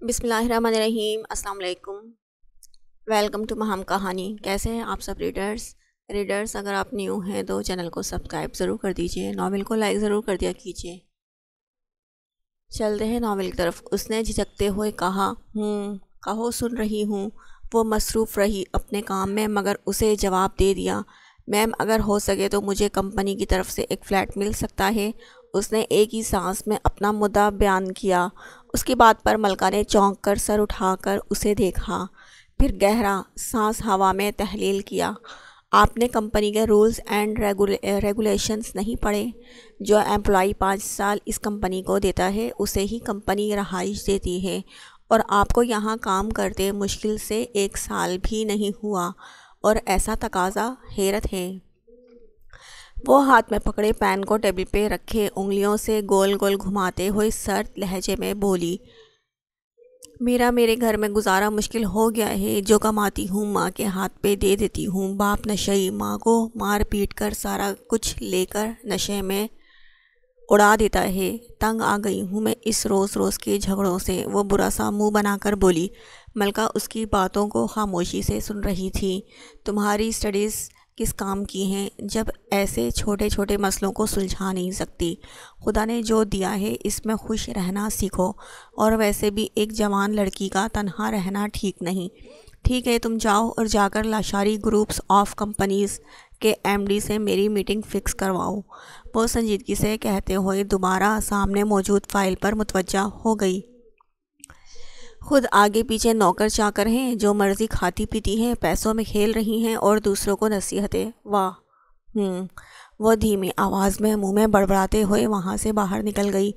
بسم اللہ الرحمن الرحیم۔ السلام علیکم، ویلکم ٹو مہم کہانی۔ کیسے ہیں آپ سب ریڈرز؟ اگر آپ نیو ہیں تو چینل کو سبسکرائب ضرور کر دیجئے، ناول کو لائک ضرور کر دیا کیجئے۔ چلتے ہیں ناول کی طرف۔ اس نے جھجکتے ہوئے کہا، کہو سن رہی ہوں۔ وہ مصروف رہی اپنے کام میں، مگر اسے جواب دے دیا، میم اگر ہو سکے تو مجھے کمپنی کی طرف سے ایک فلیٹ مل سکتا ہے۔ اس نے ایک ہی سانس میں اپنا مدعا بیان کیا۔ اس کی بات پر ملکہ نے چونک کر سر اٹھا کر اسے دیکھا، پھر گہرا سانس ہوا میں تحلیل کیا۔ آپ نے کمپنی کے رولز اینڈ ریگولیشنز نہیں پڑھے؟ جو ایمپلائی 5 سال اس کمپنی کو دیتا ہے اسے ہی کمپنی رہائش دیتی ہے، اور آپ کو یہاں کام کرتے مشکل سے 1 سال بھی نہیں ہوا، اور ایسا تقاضا حیرت ہے۔ وہ ہاتھ میں پکڑے پین کو ٹیبل پہ رکھے انگلیوں سے گول گول گھماتے ہوئے سرد لہجے میں بولی، میرے گھر میں گزارا مشکل ہو گیا ہے۔ جو کماتی ہوں ماں کے ہاتھ پہ دے دیتی ہوں۔ باپ نشئی، ماں کو مار پیٹ کر سارا کچھ لے کر نشے میں اڑا دیتا ہے۔ تنگ آ گئی ہوں میں اس روز کے جھگڑوں سے۔ وہ برا سا منہ بنا کر بولی۔ ملکہ اس کی باتوں کو خاموشی سے سن رہی تھی۔ تمہاری اسٹڈیز کس کام کی ہیں جب ایسے چھوٹے چھوٹے مسئلوں کو سلجھا نہیں سکتی؟ خدا نے جو دیا ہے اس میں خوش رہنا سیکھو، اور ویسے بھی ایک جوان لڑکی کا تنہا رہنا ٹھیک نہیں۔ ٹھیک ہے، تم جاؤ اور جا کر لاشاری گروپس آف کمپنیز کے ایم ڈی سے میری میٹنگ فکس کرواؤ۔ وہ سنجیدگی سے کہتے ہوئے دوبارہ سامنے موجود فائل پر متوجہ ہو گئی۔ خود آگے پیچھے نوکر چاکر ہیں، جو مرضی کھاتی پیتی ہیں، پیسوں میں کھیل رہی ہیں اور دوسروں کو نصیحتیں۔ واہ۔ وہ دھیمی آواز میں منہ میں بڑبڑاتے ہوئے وہاں سے باہر نکل گئی۔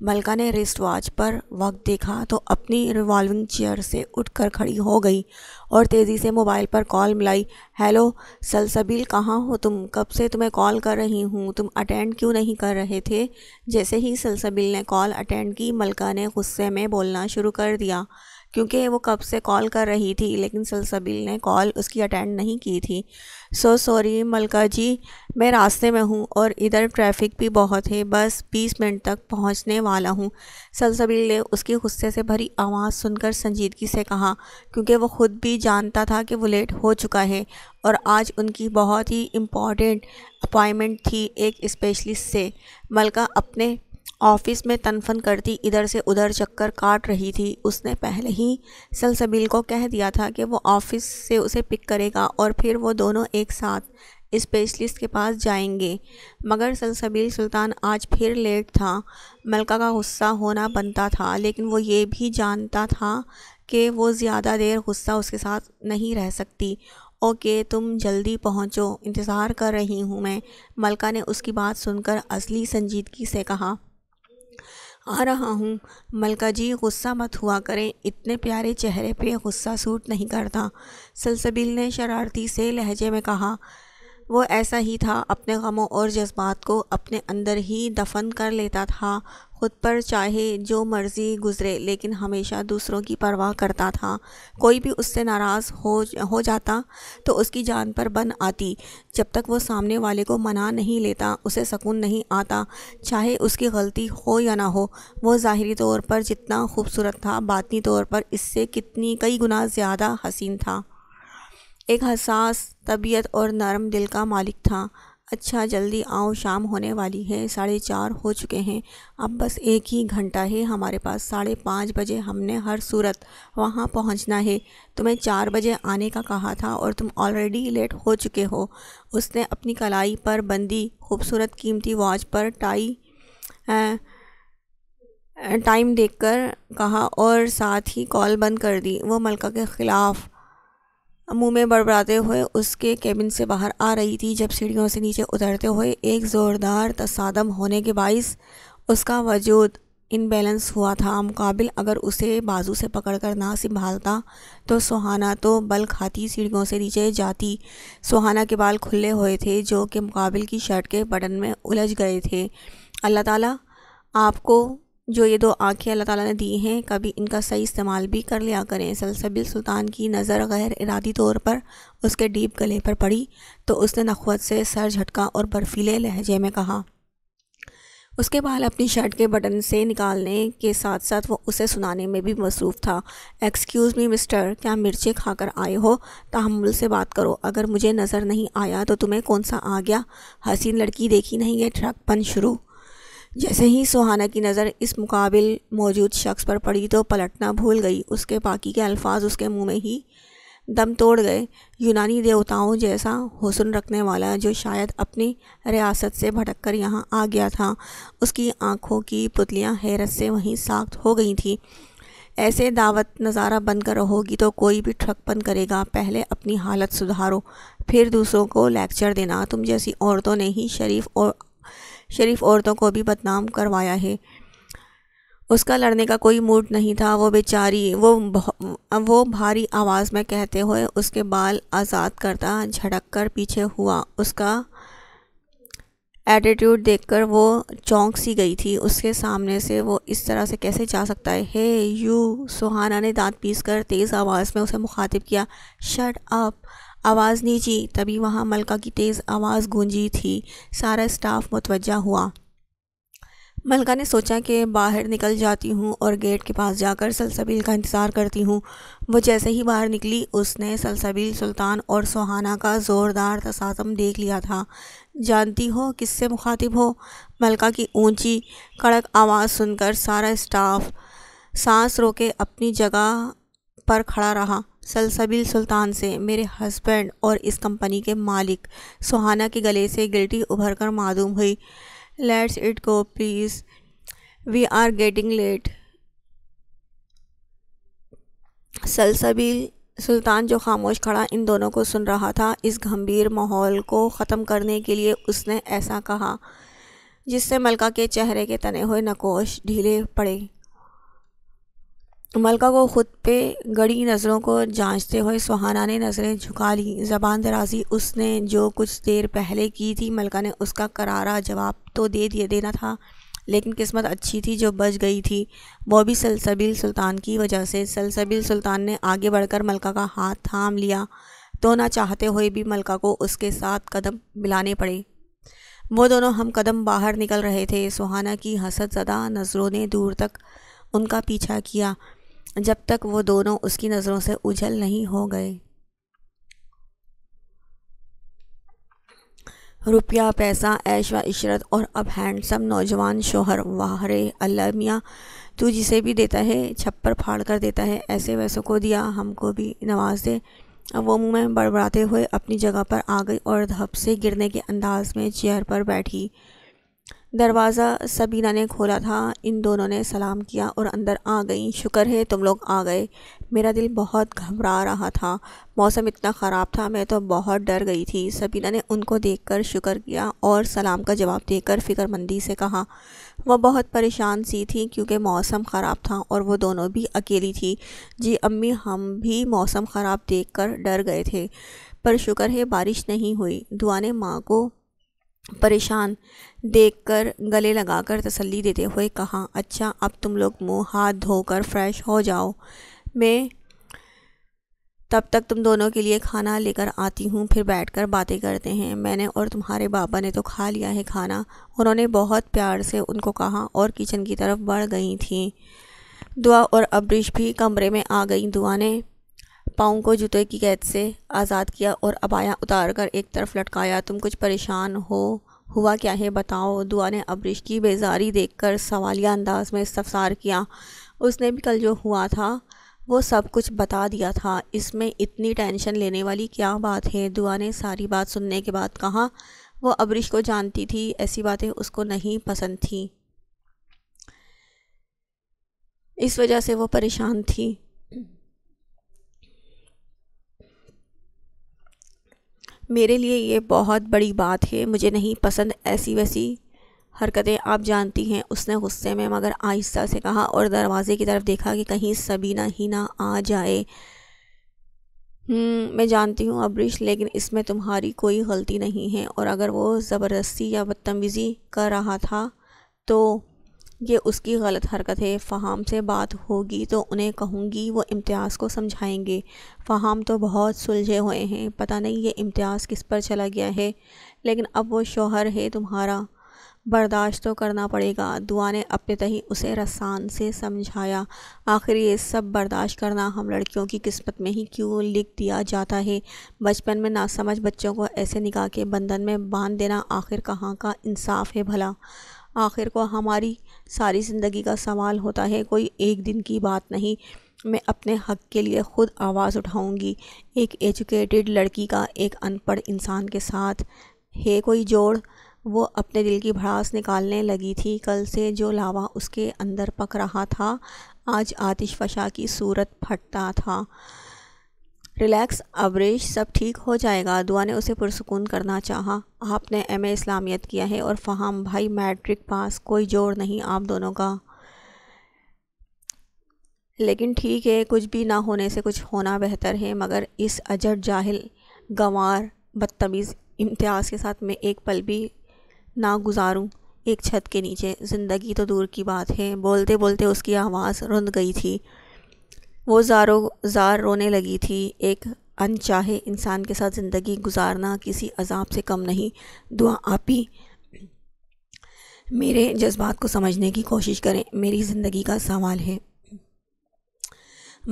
ملکہ نے رسٹ واچ پر وقت دیکھا تو اپنی ریوالونگ چیئر سے اٹھ کر کھڑی ہو گئی اور تیزی سے موبائل پر کال ملائی۔ ہیلو سلسبیل، کہاں ہو تم؟ کب سے تمہیں کال کر رہی ہوں، تم اٹینڈ کیوں نہیں کر رہے تھے؟ جیسے ہی سلسبیل نے کال اٹینڈ کی، ملکہ نے غصے میں بولنا شروع کر دیا، کیونکہ وہ کب سے کال کر رہی تھی لیکن سلسبیل نے کال اس کی اٹینڈ نہیں کی تھی۔ سو سوری ملکہ جی، میں راستے میں ہوں اور ادھر ٹریفک بھی بہت ہے، بس 20 منٹ تک پہنچنے والا ہوں۔ سلسبیل نے اس کی غصے سے بھری آواز سن کر سنجیدگی سے کہا، کیونکہ وہ خود بھی جانتا تھا کہ وہ لیٹ ہو چکا ہے اور آج ان کی بہت ہی امپورٹنٹ اپائنٹمنٹ تھی ایک اسپیشلسٹ سے۔ ملکہ اپنے آفس میں تنفن کرتی ادھر سے ادھر چکر کاٹ رہی تھی۔ اس نے پہلے ہی سلسبیل کو کہہ دیا تھا کہ وہ آفس سے اسے پک کرے گا اور پھر وہ دونوں ایک ساتھ اسپیشلسٹ کے پاس جائیں گے، مگر سلسبیل سلطان آج پھر لیٹ تھا۔ ملکہ کا غصہ ہونا بنتا تھا، لیکن وہ یہ بھی جانتا تھا کہ وہ زیادہ دیر غصہ اس کے ساتھ نہیں رہ سکتی۔ اوکے، تم جلدی پہنچو، انتظار کر رہی ہوں میں۔ ملکہ نے اس کی بات سن کر اصلی سنجیدگی سے کہا، آ رہا ہوں۔ ملکہ جی غصہ مت ہوا کریں، اتنے پیارے چہرے پہ غصہ سوٹ نہیں کرتا، سلسبیل نے شرارتی سے لہجے میں کہا۔ وہ ایسا ہی تھا، اپنے غموں اور جذبات کو اپنے اندر ہی دفن کر لیتا تھا، خود پر چاہے جو مرضی گزرے لیکن ہمیشہ دوسروں کی پرواہ کرتا تھا۔ کوئی بھی اس سے ناراض ہو جاتا تو اس کی جان پر بن آتی۔ جب تک وہ سامنے والے کو منا نہیں لیتا اسے سکون نہیں آتا، چاہے اس کی غلطی ہو یا نہ ہو۔ وہ ظاہری طور پر جتنا خوبصورت تھا، باطنی طور پر اس سے کئی گنا زیادہ حسین تھا۔ ایک حساس طبیعت اور نرم دل کا مالک تھا۔ اچھا جلدی آؤ، شام ہونے والی ہے، 4:30 ہو چکے ہیں، اب بس 1 ہی گھنٹہ ہے ہمارے پاس، 5:30 بجے ہم نے ہر صورت وہاں پہنچنا ہے۔ تمہیں 4 بجے آنے کا کہا تھا اور تم آلریڈی لیٹ ہو چکے ہو۔ اس نے اپنی کلائی پر بندھی خوبصورت قیمتی واچ پر ٹائم دیکھ کر کہا اور ساتھ ہی کال بند کر دی۔ وہ ملکہ کے خلاف منہ میں بڑبڑاتے ہوئے اس کے کیبن سے باہر آ رہی تھی جب سیڑھیوں سے نیچے اترتے ہوئے ایک زوردار تصادم ہونے کے باعث اس کا وجود ان بیلنس ہوا تھا۔ مقابل اگر اسے بازو سے پکڑ کر نہ سنبھالتا تو سہانا تو بل کھاتی سیڑھیوں سے نیچے جاتی۔ سہانا کے بال کھلے ہوئے تھے جو کہ مقابل کی شرٹ کے بٹن میں الجھ گئے تھے۔ اللہ تعالیٰ آپ کو جو یہ 2 آنکھیں اللہ تعالیٰ نے دی ہیں، کبھی ان کا صحیح استعمال بھی کر لیا کریں۔ سلسبیل سلطان کی نظر غیر ارادی طور پر اس کے ڈیپ گلے پر پڑی تو اس نے نخوت سے سر جھٹکا اور برفیلے لہجے میں کہا، اس کے بال اپنی شرٹ کے بٹن سے نکالنے کے ساتھ ساتھ وہ اسے سنانے میں بھی مصروف تھا۔ ایکسکیوز می مسٹر، کیا مرچیں کھا کر آئے ہو؟ تحمل سے بات کرو، اگر مجھے نظر نہیں آیا تو تمہیں کون سا آ گیا؟ حسین لڑکی دیکھی نہیں ہے ٹرک پن شروع۔ جیسے ہی سہانا کی نظر اس مقابل موجود شخص پر پڑی تو پلٹنا بھول گئی۔ اس کے باقی کے الفاظ اس کے منہ میں ہی دم توڑ گئے۔ یونانی دیوتاؤں جیسا حسن رکھنے والا جو شاید اپنی ریاست سے بھٹک کر یہاں آ گیا تھا، اس کی آنکھوں کی پتلیاں حیرت سے وہیں ساخت ہو گئی تھیں۔ ایسے دعوت نظارہ بن کر رہو گی تو کوئی بھی ٹرک بند کرے گا۔ پہلے اپنی حالت سدھارو، پھر دوسروں کو لیکچر دینا۔ تم جیسی عورتوں نے ہی شریف عورتوں کو بھی بدنام کروایا ہے۔ اس کا لڑنے کا کوئی موڈ نہیں تھا۔ وہ بیچاری وہ بھاری آواز میں کہتے ہوئے اس کے بال آزاد کرتا جھٹک کر پیچھے ہوا۔ اس کا ایٹیٹیوڈ دیکھ کر وہ چونک سی گئی تھی۔ اس کے سامنے سے وہ اس طرح سے کیسے جا سکتا ہے؟ ہے یو، سہانا نے دانت پیس کر تیز آواز میں اسے مخاطب کیا۔ شٹ اپ، آواز نیچی۔ تبھی وہاں ملکہ کی تیز آواز گونجی تھی۔ سارا اسٹاف متوجہ ہوا۔ ملکہ نے سوچا کہ باہر نکل جاتی ہوں اور گیٹ کے پاس جا کر سلسبیل کا انتظار کرتی ہوں۔ وہ جیسے ہی باہر نکلی اس نے سلسبیل سلطان اور سہانا کا زوردار تصادم دیکھ لیا تھا۔ جانتی ہو کس سے مخاطب ہو؟ ملکہ کی اونچی کڑک آواز سن کر سارا اسٹاف سانس روکے اپنی جگہ پر کھڑا رہا۔ سلسبیل سلطان سے، میرے ہسبینڈ اور اس کمپنی کے مالک۔ سہانا کے گلے سے گلٹی ابھر کر معلوم ہوئی۔ Let's it go please, we are getting late. Salsabil Sultan جو خاموش کھڑا ان دونوں کو سن رہا تھا، اس گھمبیر ماحول کو ختم کرنے کے لیے اس نے ایسا کہا جس سے ملکہ کے چہرے کے تنے ہوئے نقوش ڈھیلے پڑے۔ ملکہ کو خود پہ گڑی نظروں کو جانچتے ہوئے سہانا نے نظریں جھکا لی۔ زبان درازی اس نے جو کچھ دیر پہلے کی تھی، ملکہ نے اس کا کرارا جواب تو دینا تھا، لیکن قسمت اچھی تھی جو بچ گئی تھی، وہ بھی سلسبیل سلطان کی وجہ سے۔ سلسبیل سلطان نے آگے بڑھ کر ملکہ کا ہاتھ تھام لیا تو نہ چاہتے ہوئے بھی ملکہ کو اس کے ساتھ قدم ملانے پڑے۔ وہ دونوں ہم قدم باہر نکل رہے تھے۔ سہانا کی حسد زدہ نظروں نے دور تک ان کا پیچھا کیا جب تک وہ دونوں اس کی نظروں سے اوجھل نہیں ہو گئے۔ روپیہ، پیسہ، عیش و عشرت اور اب ہینڈسم نوجوان شوہر، واہ رے اللہ میاں، تو جسے بھی دیتا ہے چھپر پھاڑ کر دیتا ہے۔ ایسے ویسوں کو دیا، ہم کو بھی نواز دے۔ اب وہ منہ میں بڑبڑاتے ہوئے اپنی جگہ پر آ گئی اور دھپ سے گرنے کے انداز میں چیئر پر بیٹھی۔ دروازہ سبینہ نے کھولا تھا۔ ان دونوں نے سلام کیا اور اندر آ گئیں۔ شکر ہے تم لوگ آ گئے، میرا دل بہت گھبرا رہا تھا، موسم اتنا خراب تھا، میں تو بہت ڈر گئی تھی۔ سبینہ نے ان کو دیکھ کر شکر کیا اور سلام کا جواب دے کر فکر مندی سے کہا۔ وہ بہت پریشان سی تھی کیونکہ موسم خراب تھا اور وہ دونوں بھی اکیلی تھی۔ جی امی، ہم بھی موسم خراب دیکھ کر ڈر گئے تھے، پر شکر ہے بارش نہیں ہوئی۔ دعا نے ماں کو پریشان دیکھ کر گلے لگا کر تسلی دیتے ہوئے کہا۔ اچھا، اب تم لوگ منہ ہاتھ دھو کر فریش ہو جاؤ، میں تب تک تم دونوں کے لیے کھانا لے کر آتی ہوں، پھر بیٹھ کر باتیں کرتے ہیں۔ میں نے اور تمہارے بابا نے تو کھا لیا ہے کھانا، انہوں نے بہت پیار سے ان کو کہا اور کچن کی طرف بڑھ گئی تھیں۔ دعا اور ابریش بھی کمرے میں آ گئیں۔ دعا نے پاؤں کو جوتے کی قید سے آزاد کیا اور عبایا اتار کر ایک طرف لٹکایا۔ تم کچھ پریشان ہوا کیا ہے بتاؤ؟ دعا نے ابریش کی بیزاری دیکھ کر سوالیہ انداز میں استفسار کیا۔ اس نے بھی کل جو ہوا تھا وہ سب کچھ بتا دیا تھا، اس میں اتنی ٹینشن لینے والی کیا بات ہے؟ دعا نے ساری بات سننے کے بعد کہا۔ وہ ابریش کو جانتی تھی، ایسی باتیں اس کو نہیں پسند تھیں، اس وجہ سے وہ پریشان تھی۔ میرے لیے یہ بہت بڑی بات ہے، مجھے نہیں پسند ایسی ویسی حرکتیں، آپ جانتی ہیں، اس نے غصے میں مگر آہستہ سے کہا اور دروازے کی طرف دیکھا کہ کہیں سبینہ ہی نہ آ جائے۔ میں جانتی ہوں ابریش، لیکن اس میں تمہاری کوئی غلطی نہیں ہے، اور اگر وہ زبردستی یا بدتمیزی کر رہا تھا تو یہ اس کی غلط حرکت ہے۔ فہام سے بات ہوگی تو انہیں کہوں گی، وہ امتیاز کو سمجھائیں گے۔ فہام تو بہت سلجھے ہوئے ہیں، پتہ نہیں یہ امتیاز کس پر چلا گیا ہے، لیکن اب وہ شوہر ہے تمہارا، برداشت تو کرنا پڑے گا۔ دعا نے اپنے تہیں اسے رسان سے سمجھایا۔ آخر یہ سب برداشت کرنا ہم لڑکیوں کی قسمت میں ہی کیوں لکھ دیا جاتا ہے؟ بچپن میں ناسمجھ بچوں کو ایسے نکاح کے بندھن میں باندھ دینا آخر کہاں کا انصاف ہے بھلا؟ آخر کو ہماری ساری زندگی کا سوال ہوتا ہے، کوئی ایک دن کی بات نہیں۔ میں اپنے حق کے لیے خود آواز اٹھاؤں گی۔ ایک ایجوکیٹڈ لڑکی کا ایک ان پڑھ انسان کے ساتھ ہے کوئی جوڑ؟ وہ اپنے دل کی بھڑاس نکالنے لگی تھی۔ کل سے جو لاوا اس کے اندر پک رہا تھا، آج آتش فشاں کی صورت پھٹتا تھا۔ ریلیکس ابریش، سب ٹھیک ہو جائے گا۔ دعا نے اسے پرسکون کرنا چاہا۔ آپ نے ایم اے اسلامیت کیا ہے اور فہم بھائی میٹرک پاس، کوئی جوڑ نہیں آپ دونوں کا۔ لیکن ٹھیک ہے، کچھ بھی نہ ہونے سے کچھ ہونا بہتر ہے، مگر اس اجڑ جاہل گنوار بدتمیز امتیاز کے ساتھ میں ایک پل بھی نہ گزاروں ایک چھت کے نیچے؟ زندگی تو دور کی بات ہے۔ بولتے بولتے اس کی آواز رند گئی تھی، وہ زار رونے لگی تھی۔ ایک انچاہے انسان کے ساتھ زندگی گزارنا کسی عذاب سے کم نہیں۔ دعا آپ ہی میرے جذبات کو سمجھنے کی کوشش کریں، میری زندگی کا سوال ہے۔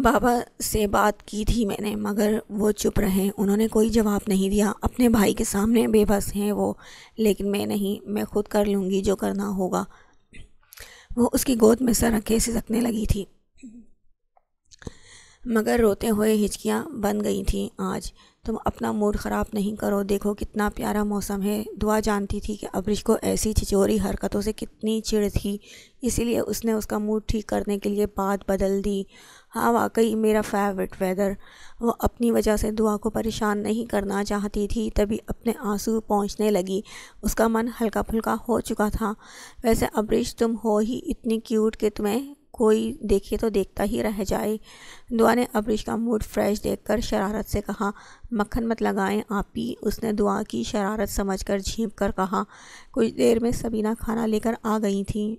بابا سے بات کی تھی میں نے، مگر وہ چپ رہے، انہوں نے کوئی جواب نہیں دیا۔ اپنے بھائی کے سامنے بے بس ہیں وہ، لیکن میں نہیں، میں خود کر لوں گی جو کرنا ہوگا۔ وہ اس کی گود میں سر رکھے سسکنے لگی تھی، مگر روتے ہوئے ہچکیاں بن گئی تھیں۔ آج تم اپنا موڈ خراب نہیں کرو، دیکھو کتنا پیارا موسم ہے۔ دعا جانتی تھی کہ ابریش کو ایسی چھچوری حرکتوں سے کتنی چڑ تھی، اسی لیے اس نے اس کا موڈ ٹھیک کرنے کے لیے بات بدل دی۔ ہاں واقعی میرا فیورٹ ویدر۔ وہ اپنی وجہ سے دعا کو پریشان نہیں کرنا چاہتی تھی، تبھی اپنے آنسو پہنچنے لگی۔ اس کا من ہلکا پھلکا ہو چکا تھا۔ ویسے ابریش تم ہو ہی اتنی کیوٹ کہ تمہیں کوئی دیکھے تو دیکھتا ہی رہ جائے۔ دعا نے ابریش کا موڈ فریش دیکھ کر شرارت سے کہا، مکھن مت لگائیں آپی۔ اس نے دعا کی شرارت سمجھ کر جھینک کر کہا۔ کچھ دیر میں سبینہ کھانا لے کر آ گئی تھیں۔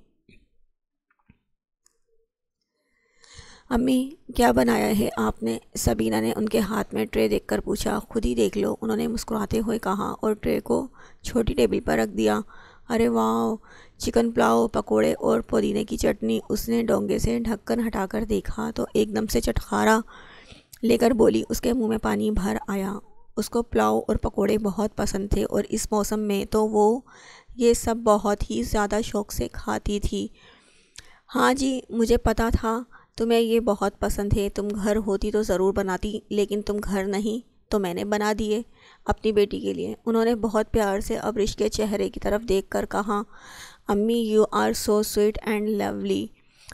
امی کیا بنایا ہے آپ نے؟ سبینہ نے ان کے ہاتھ میں ٹرے دیکھ کر پوچھا۔ خود ہی دیکھ لو، انہوں نے مسکراتے ہوئے کہا اور ٹرے کو چھوٹی ٹیبل پر رکھ دیا۔ ارے واو، چکن پلاؤ، پکوڑے اور پودینے کی چٹنی۔ اس نے ڈونگے سے ڈھکن ہٹا کر دیکھا تو ایک دم سے چٹخارا لے کر بولی۔ اس کے منہ میں پانی بھر آیا۔ اس کو پلاؤ اور پکوڑے بہت پسند تھے اور اس موسم میں تو وہ یہ سب بہت ہی زیادہ شوق سے کھاتی تھی۔ ہاں جی، مجھے پتا تھا تمہیں یہ بہت پسند ہے، تم گھر ہوتی تو ضرور بناتی، لیکن تم گھر نہیں تو میں نے بنا دیے اپنی بیٹی کے لیے۔ انہوں نے بہت پیار سے ابریش کے چہرے کی طرف دیکھ کر کہا، امی you are so sweet and lovely.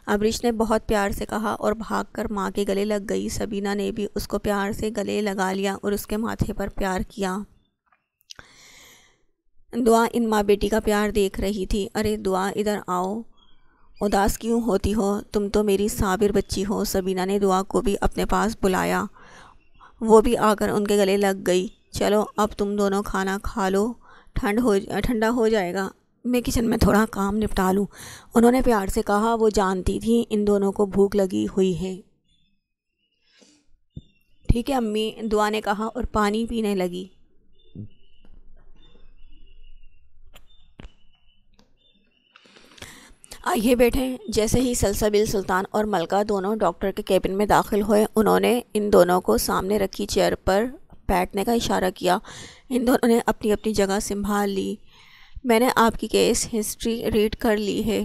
Abrish نے بہت پیار سے کہا اور بھاگ کر ماں کے گلے لگ گئی۔ سبینہ نے بھی اس کو پیار سے گلے لگا لیا اور اس کے ماتھے پر پیار کیا۔ دعا ان ماں بیٹی کا پیار دیکھ رہی تھی۔ ارے دعا ادھر آؤ، اداس کیوں ہوتی ہو؟ تم تو میری صابر بچی ہو۔ سبینہ نے دعا کو بھی اپنے پاس بلایا، وہ بھی آ کر ان کے گلے لگ گئی۔ چلو اب تم دونوں کھانا کھا لو، ٹھنڈا ہو جائے گا، میں کچن میں تھوڑا کام نپٹا لوں، انہوں نے پیار سے کہا۔ وہ جانتی تھی ان دونوں کو بھوک لگی ہوئی ہے۔ ٹھیک ہے امی، دعا نے کہا اور پانی پینے لگی۔ آئیے بیٹھیں۔ جیسے ہی سلسبیل سلطان اور ملکہ دونوں ڈاکٹر کے کیبن میں داخل ہوئے، انہوں نے ان دونوں کو سامنے رکھی چیئر پر بیٹھنے کا اشارہ کیا۔ ان دونوں نے اپنی اپنی جگہ سنبھال لی۔ میں نے آپ کی کیس ہسٹری ریڈ کر لی ہے۔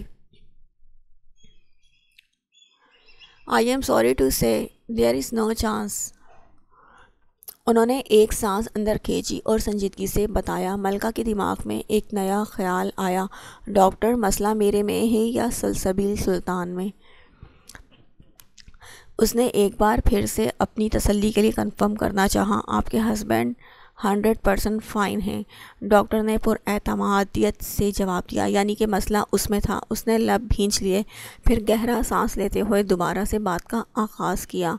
آئی ایم سوری ٹو سے دیئر از نو چانس۔ انہوں نے ایک سانس اندر کھینچی اور سنجیدگی سے بتایا۔ ملکہ کے دماغ میں ایک نیا خیال آیا، ڈاکٹر مسئلہ میرے میں ہے یا سلسبیل سلطان میں؟ اس نے ایک بار پھر سے اپنی تسلی کے لیے کنفرم کرنا چاہا۔ آپ کے ہسبینڈ 100% فائن ہیں، ڈاکٹر نے پر اعتمادیت سے جواب دیا۔ یعنی کہ مسئلہ اس میں تھا۔ اس نے لب بھینچ لیے، پھر گہرا سانس لیتے ہوئے دوبارہ سے بات کا آغاز کیا۔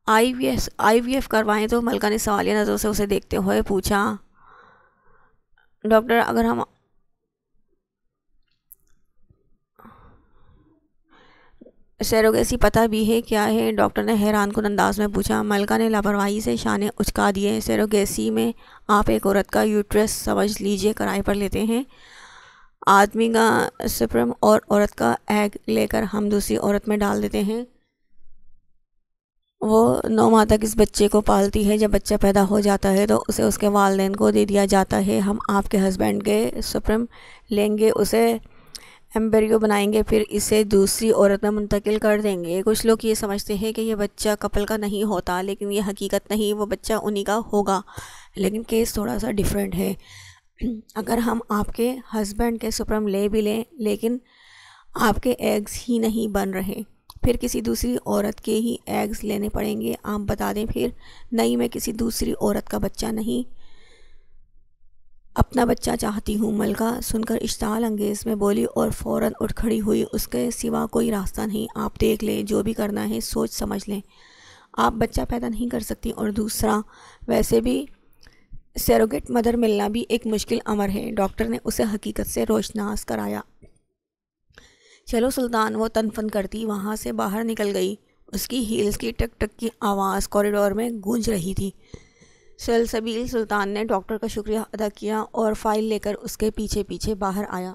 آئی وی ایف کروائیں تو؟ ملکہ نے سوالیہ نظروں سے اسے دیکھتے ہوئے پوچھا۔ ڈاکٹر سیروگیسی پتہ بھی ہے کیا ہے؟ ڈاکٹر نے حیران کن انداز میں پوچھا۔ ملکہ نے لاپرواہی سے شانے اچکا دیے۔ سیروگیسی میں آپ ایک عورت کا یوٹرس سمجھ لیجئے کرائے پر لیتے ہیں۔ آدمی کا سپرم اور عورت کا ایگ لے کر ہم دوسری عورت میں ڈال دیتے ہیں۔ وہ 9 ماہ تک اس بچے کو پالتی ہے۔ جب بچہ پیدا ہو جاتا ہے تو اسے اس کے والدین کو دے دیا جاتا ہے۔ ہم آپ کے ہسبینڈ کے سپرم لیں گے، اسے ایمبریو بنائیں گے، پھر اسے دوسری عورت میں منتقل کر دیں گے۔ کچھ لوگ یہ سمجھتے ہیں کہ یہ بچہ کپل کا نہیں ہوتا، لیکن یہ حقیقت نہیں، وہ بچہ انہی کا ہوگا۔ لیکن کیس تھوڑا سا ڈیفرنٹ ہے۔ اگر ہم آپ کے ہسبینڈ کے سپرم لے بھی لیں لیکن آپ کے ایگز ہی نہیں بن رہے، پھر کسی دوسری عورت کے ہی ایگز لینے پڑیں گے۔ آپ بتا دیں پھر۔ نہیں، میں کسی دوسری عورت کا بچہ نہیں، اپنا بچہ چاہتی ہوں۔ ملکہ سن کر اشتعال انگیز میں بولی اور فوراً اٹھ کھڑی ہوئی۔ اس کے سوا کوئی راستہ نہیں، آپ دیکھ لیں، جو بھی کرنا ہے سوچ سمجھ لیں۔ آپ بچہ پیدا نہیں کر سکتی، اور دوسرا ویسے بھی سیروگیٹ مدر ملنا بھی ایک مشکل امر ہے۔ ڈاکٹر نے اسے حقیقت سے روشناس کرایا۔ چلو سلطان، وہ تن فن کرتی وہاں سے باہر نکل گئی۔ اس کی ہیلز کی ٹک ٹک کی آواز کوریڈور میں گونج رہی تھی۔ سلسبیل سلطان نے ڈاکٹر کا شکریہ ادا کیا اور فائل لے کر اس کے پیچھے پیچھے باہر آیا۔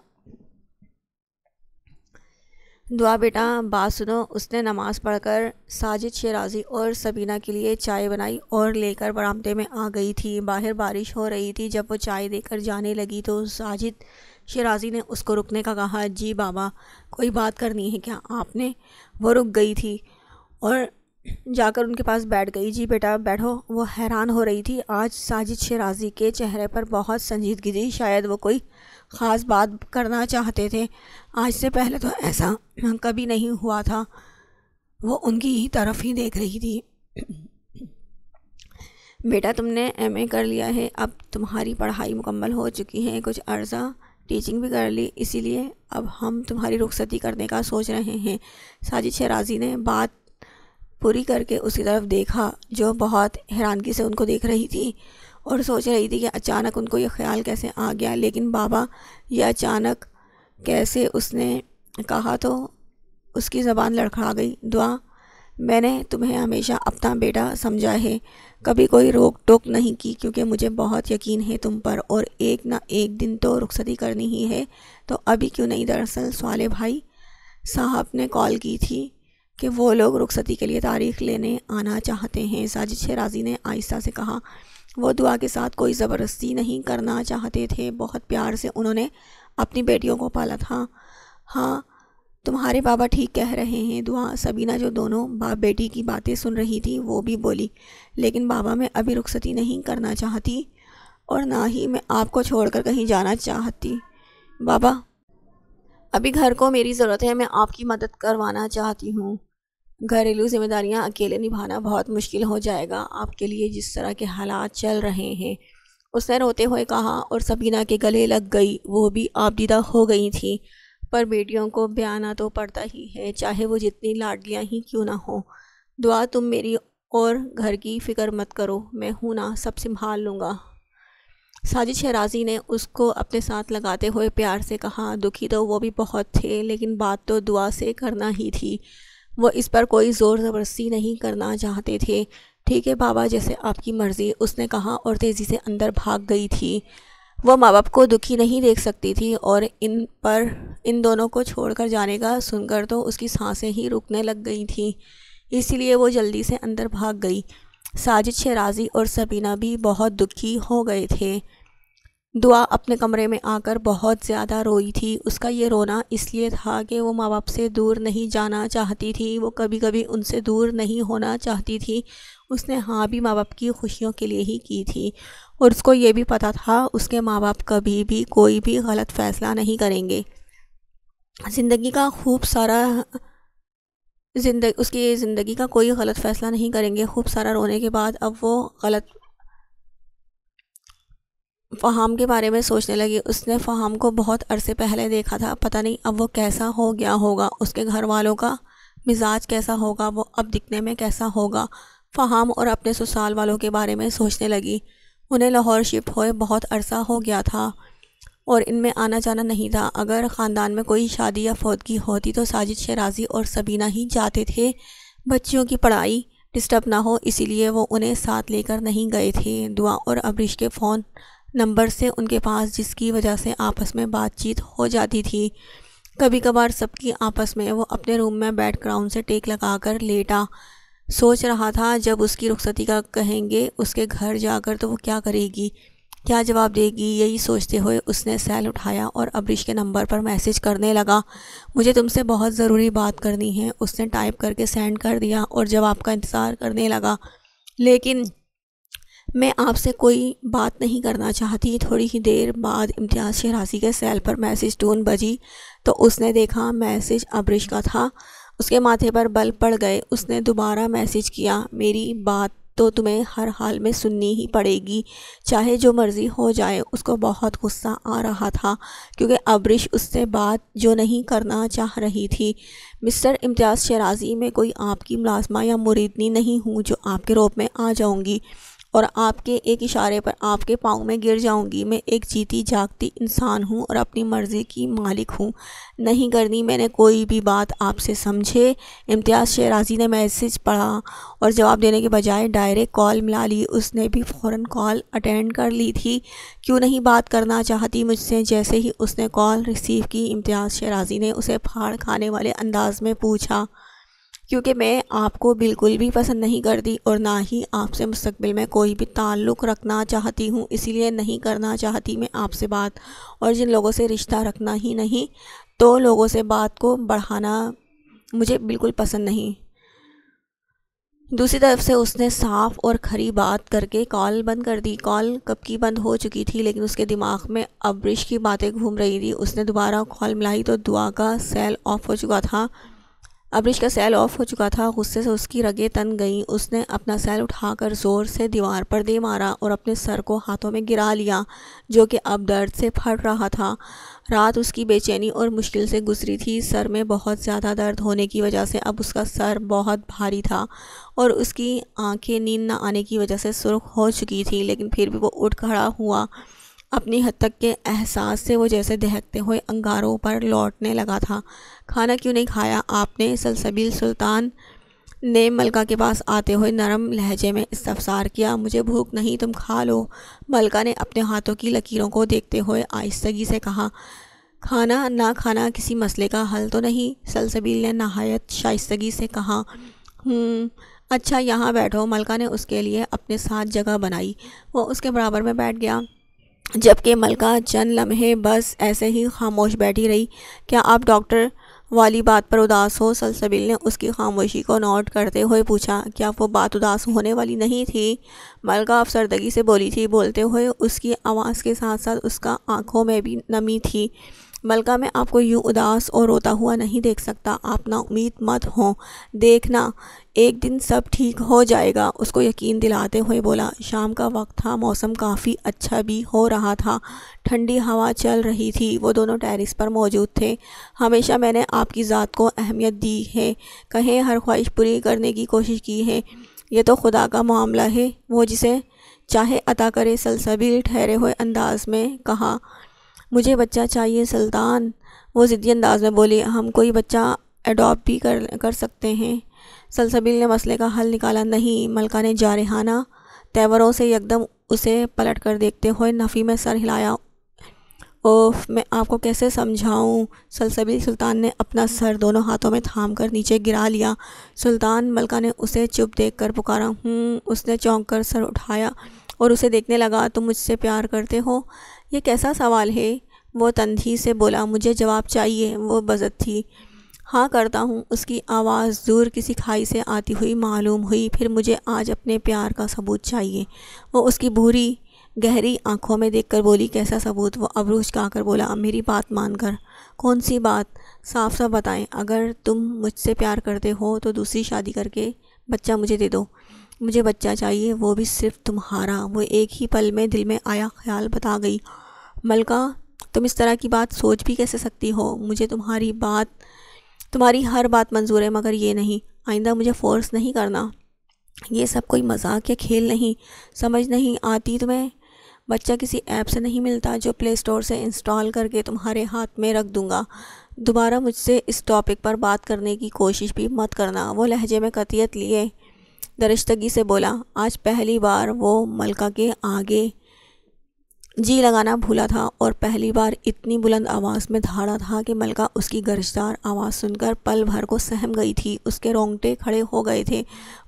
دعا بیٹا، بات سنو۔ اس نے نماز پڑھ کر ساجد شیرازی اور سبینہ کے لیے چائے بنائی اور لے کر برآمدے میں آ گئی تھی۔ باہر بارش ہو رہی تھی۔ جب وہ چائے دے کر جانے لگی تو ساجد شیرازی نے اس کو رکنے کا کہا۔ جی بابا، کوئی بات کرنی ہے کیا آپ نے؟ وہ رک گئی تھی اور جا کر ان کے پاس بیٹھ گئی۔ جی بیٹا بیٹھو۔ وہ حیران ہو رہی تھی۔ آج ساجد شیرازی کے چہرے پر بہت سنجیدگی تھی، شاید وہ کوئی خاص بات کرنا چاہتے تھے۔ آج سے پہلے تو ایسا کبھی نہیں ہوا تھا۔ وہ ان کی ہی طرف ہی دیکھ رہی تھی۔ بیٹا تم نے ایم اے کر لیا ہے، اب تمہاری پڑھائی مکمل ہو چکی ہے، کچھ عرصہ ٹیچنگ بھی کر لی، اسی لیے اب ہم تمہاری رخصتی کرنے کا سوچ رہے ہیں۔ ساجد شیرازی نے بات پوری کر کے اس کی طرف دیکھا، جو بہت حیرانگی سے ان کو دیکھ رہی تھی اور سوچ رہی تھی کہ اچانک ان کو یہ خیال کیسے آ گیا۔ لیکن بابا، یہ اچانک کیسے اس نے کہا تو اس کی زبان لڑکھڑا گئی۔ دعا، میں نے تمہیں ہمیشہ اپنا بیٹا سمجھا ہے، کبھی کوئی روک ٹوک نہیں کی، کیونکہ مجھے بہت یقین ہے تم پر، اور ایک نہ ایک دن تو رخصتی کرنی ہی ہے، تو ابھی کیوں نہیں؟ دراصل صالح بھائی صاحب نے کال کی تھی کہ وہ لوگ رخصتی کے لیے تاریخ لینے آنا چاہتے ہیں۔ ساجد شیرازی نے آہستہ سے کہا۔ وہ دعا کے ساتھ کوئی زبردستی نہیں کرنا چاہتے تھے، بہت پیار سے انہوں نے اپنی بیٹیوں کو پالا تھا۔ ہاں، تمہارے بابا ٹھیک کہہ رہے ہیں دعا۔ سبینہ جو دونوں باپ بیٹی کی باتیں سن رہی تھی وہ بھی بولی، لیکن بابا میں ابھی رخصتی نہیں کرنا چاہتی، اور نہ ہی میں آپ کو چھوڑ کر کہیں جانا چاہتی۔ بابا، ابھی گھر کو میری ضرورت ہے، میں آپ کی مدد کروانا چاہتی ہوں۔ گھریلو ذمہ داریاں اکیلے نبھانا بہت مشکل ہو جائے گا آپ کے لیے، جس طرح کے حالات چل رہے ہیں، اس نے روتے ہوئے کہا، اور سبینہ کے گلے لگ گئی۔ وہ بھی آبدیدہ ہو گئی تھی، پر بیٹیوں کو بیانا تو پڑتا ہی ہے، چاہے وہ جتنی لاڈلیاں ہی کیوں نہ ہوں۔ دعا، تم میری اور گھر کی فکر مت کرو، میں ہوں نا، سب سنبھال لوں گا۔ ساجد شیرازی نے اس کو اپنے ساتھ لگاتے ہوئے پیار سے کہا۔ دکھی تو وہ بھی بہت تھے، لیکن بات تو دعا سے کرنا ہی تھی۔ وہ اس پر کوئی زور زبردستی نہیں کرنا چاہتے تھے۔ ٹھیک ہے بابا، جیسے آپ کی مرضی، اس نے کہا اور تیزی سے اندر بھاگ گئی تھی۔ وہ ماں باپ کو دکھی نہیں دیکھ سکتی تھی، اور ان دونوں کو چھوڑ کر جانے کا سن کر تو اس کی سانسیں ہی رکنے لگ گئی تھیں، اسی لیے وہ جلدی سے اندر بھاگ گئی۔ ساجد شیرازی اور سبینہ بھی بہت دکھی ہو گئے تھے۔ دعا اپنے کمرے میں آ کر بہت زیادہ روئی تھی۔ اس کا یہ رونا اس لیے تھا کہ وہ ماں باپ سے دور نہیں جانا چاہتی تھی، وہ کبھی کبھی ان سے دور نہیں ہونا چاہتی تھی۔ اس نے ہاں بھی ماں باپ کی خوشیوں کے لیے ہی کی تھی، اور اس کو یہ بھی پتہ تھا اس کے ماں باپ کبھی بھی کوئی بھی غلط فیصلہ نہیں کریں گے۔ اس کی زندگی کا کوئی غلط فیصلہ نہیں کریں گے۔ خوب سارا رونے کے بعد اب وہ غلط فہام کے بارے میں سوچنے لگی۔ اس نے فہام کو بہت عرصے پہلے دیکھا تھا، پتہ نہیں اب وہ کیسا ہو گیا ہوگا، اس کے گھر والوں کا مزاج کیسا ہوگا، وہ اب دکھنے میں کیسا ہوگا۔ فہام اور اپنے سسرال والوں کے بارے میں سوچنے لگی۔ انہیں لاہور شفٹ ہوئے بہت عرصہ ہو گیا تھا۔ اور ان میں آنا جانا نہیں تھا۔ اگر خاندان میں کوئی شادی یا فوتگی ہوتی تو ساجد شیرازی اور سبینہ ہی جاتے تھے۔ بچیوں کی پڑھائی ڈسٹرب نہ ہو اسی لیے وہ انہیں ساتھ لے کر نہیں گئے تھے۔ دعا اور ابریش کے فون نمبر سے ان کے پاس، جس کی وجہ سے آپس میں بات چیت ہو جاتی تھی۔ کبھی کبھار سب کی آپس میں وہ اپنے روم میں بیٹھ گراؤنڈ سے ٹیک لگا کر لیٹا سوچ رہا تھا جب اس کی رخصتی کا کہیں گے اس کے گھر جا کر تو وہ کیا کرے گی، کیا جواب دے گی۔ یہی سوچتے ہوئے اس نے سیل اٹھایا اور ابریش کے نمبر پر میسج کرنے لگا۔ مجھے تم سے بہت ضروری بات کرنی ہے، اس نے ٹائپ کر کے سینڈ کر دیا اور جواب کا انتظار کرنے لگا۔ لیکن میں آپ سے کوئی بات نہیں کرنا چاہتی۔ تھوڑی ہی دیر بعد امتیاز شیرازی کے سیل پر میسج ٹون بجی تو اس نے دیکھا میسج ابریش کا تھا۔ اس کے ماتھے پر بل پڑ گئے۔ اس نے دوبارہ میسج کیا، میری بات تو تمہیں ہر حال میں سننی ہی پڑے گی، چاہے جو مرضی ہو جائے۔ اس کو بہت غصہ آ رہا تھا کیونکہ ابریش اس سے بات جو نہیں کرنا چاہ رہی تھی۔ مسٹر امتیاز شیرازی، میں کوئی آپ کی ملازمہ یا مریدنی نہیں ہوں جو آپ کے روپ میں آ جاؤں گی اور آپ کے ایک اشارے پر آپ کے پاؤں میں گر جاؤں گی۔ میں ایک جیتی جاگتی انسان ہوں اور اپنی مرضی کی مالک ہوں۔ نہیں کرنی میں نے کوئی بھی بات آپ سے، سمجھے؟ امتیاز شیرازی نے میسج پڑھا اور جواب دینے کے بجائے ڈائریکٹ کال ملا لی۔ اس نے بھی فوراً کال اٹینڈ کر لی تھی۔ کیوں نہیں بات کرنا چاہتی مجھ سے؟ جیسے ہی اس نے کال ریسیو کی امتیاز شیرازی نے اسے پھاڑ کھانے والے انداز میں پوچھا، کیونکہ میں آپ کو بالکل بھی پسند نہیں کرتی اور نہ ہی آپ سے مستقبل میں کوئی بھی تعلق رکھنا چاہتی ہوں، اسی لیے نہیں کرنا چاہتی میں آپ سے بات۔ اور جن لوگوں سے رشتہ رکھنا ہی نہیں تو لوگوں سے بات کو بڑھانا مجھے بالکل پسند نہیں۔ دوسری طرف سے اس نے صاف اور کھری بات کر کے کال بند کر دی۔ کال کب کی بند ہو چکی تھی لیکن اس کے دماغ میں ابریش کی باتیں گھوم رہی تھی۔ اس نے دوبارہ کال ملائی تو دعا کا سیل آف ہو چکا تھا، ابریش کا سیل آف ہو چکا تھا۔ غصے سے اس کی رگیں تن گئیں۔ اس نے اپنا سیل اٹھا کر زور سے دیوار پر دے مارا اور اپنے سر کو ہاتھوں میں گرا لیا جو کہ اب درد سے پھٹ رہا تھا۔ رات اس کی بے چینی اور مشکل سے گزری تھی۔ سر میں بہت زیادہ درد ہونے کی وجہ سے اب اس کا سر بہت بھاری تھا اور اس کی آنکھیں نیند نہ آنے کی وجہ سے سرخ ہو چکی تھیں، لیکن پھر بھی وہ اٹھ کھڑا ہوا۔ اپنی حد تک کے احساس سے وہ جیسے دہکتے ہوئے انگاروں پر لوٹنے لگا تھا۔ کھانا کیوں نہیں کھایا آپ نے؟ سلسبیل سلطان نے ملکہ کے پاس آتے ہوئے نرم لہجے میں استفسار کیا۔ مجھے بھوک نہیں، تم کھا لو، ملکہ نے اپنے ہاتھوں کی لکیروں کو دیکھتے ہوئے آہستگی سے کہا۔ کھانا نہ کھانا کسی مسئلے کا حل تو نہیں، سلسبیل نے نہایت شائستگی سے کہا۔ اچھا یہاں بیٹھو، ملکہ نے اس کے لیے اپنے ساتھ جگہ بنائی۔ وہ اس کے برابر میں بیٹھ گیا جبکہ ملکہ چند لمحے بس ایسے ہی خاموش بیٹھی رہی۔ کیا آپ ڈاکٹر والی بات پر اداس ہو؟ سلسبیل نے اس کی خاموشی کو نوٹ کرتے ہوئے پوچھا۔ کیا وہ بات اداس ہونے والی نہیں تھی؟ ملکہ افسردگی سے بولی تھی۔ بولتے ہوئے اس کی آواز کے ساتھ ساتھ اس کا آنکھوں میں بھی نمی تھی۔ ملکہ میں آپ کو یوں اداس اور روتا ہوا نہیں دیکھ سکتا، آپ نا امید مت ہوں، دیکھنا ایک دن سب ٹھیک ہو جائے گا، اس کو یقین دلاتے ہوئے بولا۔ شام کا وقت تھا، موسم کافی اچھا بھی ہو رہا تھا، ٹھنڈی ہوا چل رہی تھی۔ وہ دونوں ٹیرس پر موجود تھے۔ ہمیشہ میں نے آپ کی ذات کو اہمیت دی ہے، کہیں ہر خواہش پوری کرنے کی کوشش کی ہے، یہ تو خدا کا معاملہ ہے، وہ جسے چاہے عطا کرے، سلسبیل ٹھہرے ہوئے انداز میں کہا۔ مجھے بچہ چاہیے سلطان، وہ ضدی انداز میں بولی۔ ہم کوئی بچہ ایڈاپٹ بھی کر سکتے ہیں، سلسبیل نے مسئلے کا حل نکالا۔ نہیں، ملکہ نے جارحانہ تیوروں سے یکدم اسے پلٹ کر دیکھتے ہوئے نفی میں سر ہلایا۔ اوف، میں آپ کو کیسے سمجھاؤں؟ سلسبیل سلطان نے اپنا سر دونوں ہاتھوں میں تھام کر نیچے گرا لیا۔ سلطان، ملکہ نے اسے چپ دیکھ کر پکارا۔ اس نے چونک کر سر اٹھایا اور اسے دیکھنے لگا۔ تم مجھ سے پیار کرتے ہو؟ یہ کیسا سوال ہے؟ وہ تندھی سے بولا۔ مجھے جواب چاہیے، وہ بزد تھی۔ ہاں کرتا ہوں، اس کی آواز دور کسی کھائی سے آتی ہوئی معلوم ہوئی۔ پھر مجھے آج اپنے پیار کا ثبوت چاہیے، وہ اس کی بھوری گہری آنکھوں میں دیکھ کر بولی۔ کیسا ثبوت؟ وہ ابرو اچکا کر بولا۔ میری بات مان کر۔ کون سی بات؟ صاف صاف بتائیں، اگر تم مجھ سے پیار کرتے ہو تو دوسری شادی کر کے بچہ مجھے دے دو۔ مجھے بچہ چاہیے، وہ بھی صرف تمہارا۔ وہ ایک ہی پل میں دل میں آیا خیال بتا گئی۔ ملکہ، تم اس طرح کی بات سوچ بھی کیسے سکتی ہو؟ مجھے تمہاری ہر بات منظور ہے، مگر یہ نہیں، آئندہ مجھے فورس نہیں کرنا، یہ سب کوئی مذاق یا کھیل نہیں، سمجھ نہیں آتی تمہیں؟ بچہ کسی ایپ سے نہیں ملتا جو پلے اسٹور سے انسٹال کر کے تمہارے ہاتھ میں رکھ دوں گا۔ دوبارہ مجھ سے اس ٹاپک پر بات کرنے کی کوشش بھی مت کرنا۔ وہ لہجے میں قطعیت لیے درشتگی سے بولا۔ آج پہلی بار وہ ملکہ کے آگے جی لگانا بھولا تھا اور پہلی بار اتنی بلند آواز میں دھاڑا تھا کہ ملکہ اس کی گرجدار آواز سن کر پل بھر کو سہم گئی تھی۔ اس کے رونگٹے کھڑے ہو گئے تھے۔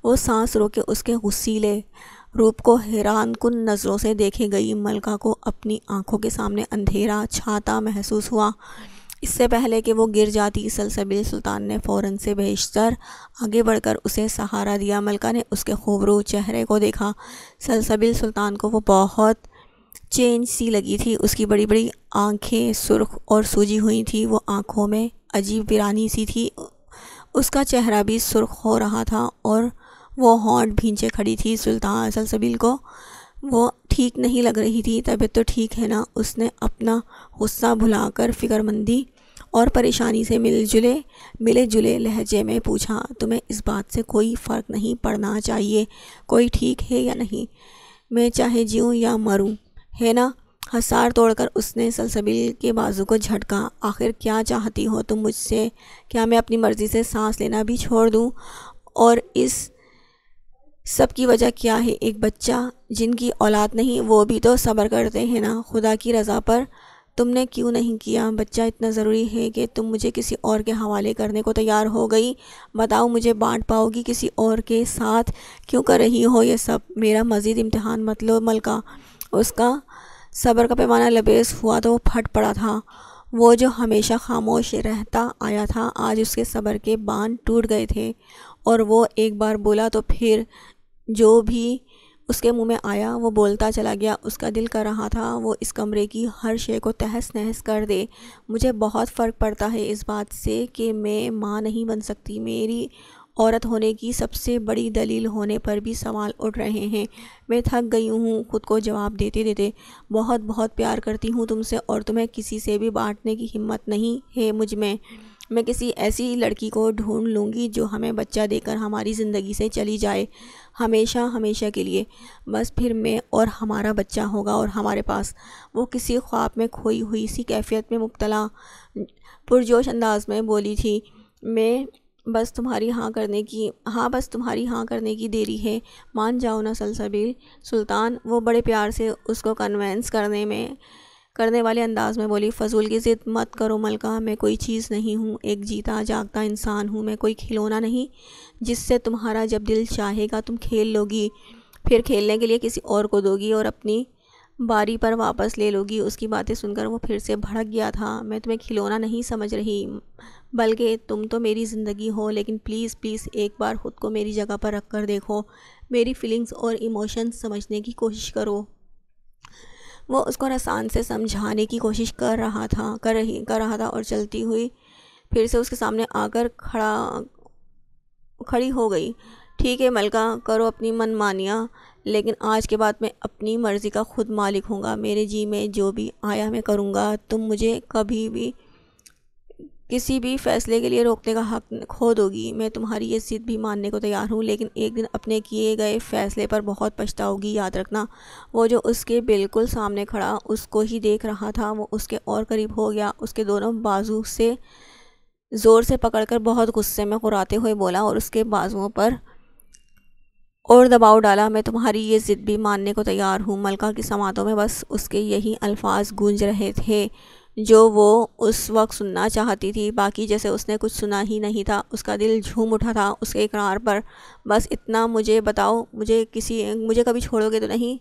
وہ سانس روکے اس کے غسیلے روپ کو حیران کن نظروں سے دیکھے گئی۔ ملکہ کو اپنی آنکھوں کے سامنے اندھیرا چھاتا محسوس ہوا۔ اس سے پہلے کہ وہ گر جاتی، سلسبیل سلطان نے فوراً سے بیشتر آگے بڑھ کر اسے سہارا دیا۔ ملکہ نے اس کے خوبرو چہرے کو دیکھا۔ سلسبیل سلطان کو وہ بہت چینج سی لگی تھی۔ اس کی بڑی بڑی آنکھیں سرخ اور سوجی ہوئی تھیں۔ وہ آنکھوں میں عجیب ویرانی سی تھی۔ اس کا چہرہ بھی سرخ ہو رہا تھا اور وہ ہونٹ بھینچے کھڑی تھی۔ سلطان سلسبیل کو وہ ٹھیک نہیں لگ رہی تھی۔ طبیعت تو ٹھیک ہے نا؟ اس نے اپنا غصہ بھلا کر فکرمندی اور پریشانی سے ملے جلے لہجے میں پوچھا۔ تمہیں اس بات سے کوئی فرق نہیں پڑنا چاہیے کوئی ٹھیک ہے یا نہیں، میں چاہے جیوں یا مروں، ہے نا؟ حصار توڑ کر اس نے سلسبیل کے بازو کو جھٹکا۔ آخر کیا چاہتی ہو تم مجھ سے؟ کیا میں اپنی مرضی سے سانس لینا بھی چھوڑ دوں؟ اور اس سب کی وجہ کیا ہے؟ ایک بچہ جن کی اولاد نہیں وہ بھی تو صبر کرتے ہیں نا۔ خدا کی رضا پر تم نے کیوں نہیں کیا؟ بچہ اتنا ضروری ہے کہ تم مجھے کسی اور کے حوالے کرنے کو تیار ہو گئی؟ بتاؤ، مجھے بانٹ پاؤ گی کسی اور کے ساتھ؟ کیوں کر رہی ہو یہ سب؟ میرا مزید امتحان مت لو ملکہ۔ اس کا صبر کا پیمانہ لبریز ہوا تو وہ پھٹ پڑا تھا۔ وہ جو ہمیشہ خاموش رہتا آیا تھا، آج اس کے صبر کے باندھ ٹوٹ گئے تھے اور وہ ایک بار بولا تو پھر جو بھی اس کے منہ میں آیا وہ بولتا چلا گیا۔ اس کا دل کر رہا تھا وہ اس کمرے کی ہر شے کو تہس نہس کر دے۔ مجھے بہت فرق پڑتا ہے اس بات سے کہ میں ماں نہیں بن سکتی۔ میری عورت ہونے کی سب سے بڑی دلیل ہونے پر بھی سوال اٹھ رہے ہیں۔ میں تھک گئی ہوں خود کو جواب دیتے دیتے۔ بہت بہت پیار کرتی ہوں تم سے اور تمہیں کسی سے بھی بانٹنے کی ہمت نہیں ہے مجھ میں۔ میں کسی ایسی لڑکی کو ڈھونڈ لوں گی جو ہمیں بچہ دے کر ہماری زندگی سے چلی جائے، ہمیشہ ہمیشہ کے لیے۔ بس پھر میں اور ہمارا بچہ ہوگا اور ہمارے پاس۔ وہ کسی خواب میں کھوئی ہوئی سی کیفیت میں مبتلا پرجوش انداز میں بولی تھی۔ بس تمہاری ہاں کرنے کی دیری ہے، مان جاؤ نا سلسبیل سلطان۔ وہ بڑے پیار سے اس کو کنونس کرنے والے انداز میں بولی۔ فضول کی ضد مت کرو ملکہ، میں کوئی چیز نہیں ہوں، ایک جیتا جاگتا انسان ہوں۔ میں کوئی کھلونا نہیں جس سے تمہارا جب دل چاہے گا تم کھیل لو گی، پھر کھیلنے کے لیے کسی اور کو دو گی اور اپنی باری پر واپس لے لو گی۔ اس کی باتیں سن کر وہ پھر سے بھڑک گیا تھا۔ میں تمہیں کھلونا نہیں سمجھ رہی، بلکہ تم تو میری زندگی ہو۔ لیکن پلیز پلیز ایک بار خود کو میری جگہ پر رکھ کر دیکھو، میری فیلنگز اور ایموشنز سمجھنے کی کوشش کرو۔ وہ اس کو رسان سے سمجھانے کی کوشش کر رہا تھا اور چلتی ہوئی پھر سے اس کے سامنے آ کر کھڑی ہو گئی۔ ٹھیک ہے ملکہ، کرو اپنی من مانیاں، لیکن آج کے بعد میں اپنی مرضی کا خود مالک ہوں گا۔ میرے جی میں جو بھی آیا میں کروں گا۔ تم مجھے کبھی بھی کسی بھی فیصلے کے لیے روکنے کا حق کھو دو گی۔ میں تمہاری یہ ضد بھی ماننے کو تیار ہوں، لیکن ایک دن اپنے کیے گئے فیصلے پر بہت پچھتاؤ گی، یاد رکھنا۔ وہ جو اس کے بالکل سامنے کھڑا اس کو ہی دیکھ رہا تھا، وہ اس کے اور قریب ہو گیا، اس کے دونوں بازو سے زور سے پکڑ کر بہت غصے میں قراتے ہوئے بولا اور اس کے بازوؤں پر اور دباؤ ڈالا۔ میں تمہاری یہ ضد بھی ماننے کو تیار ہوں۔ ملکہ کی سماعتوں میں بس اس کے یہی الفاظ گونج رہے تھے جو وہ اس وقت سننا چاہتی تھی، باقی جیسے اس نے کچھ سنا ہی نہیں تھا۔ اس کا دل جھوم اٹھا تھا اس کے اقرار پر۔ بس اتنا مجھے بتاؤ، مجھے کبھی چھوڑو گے تو نہیں؟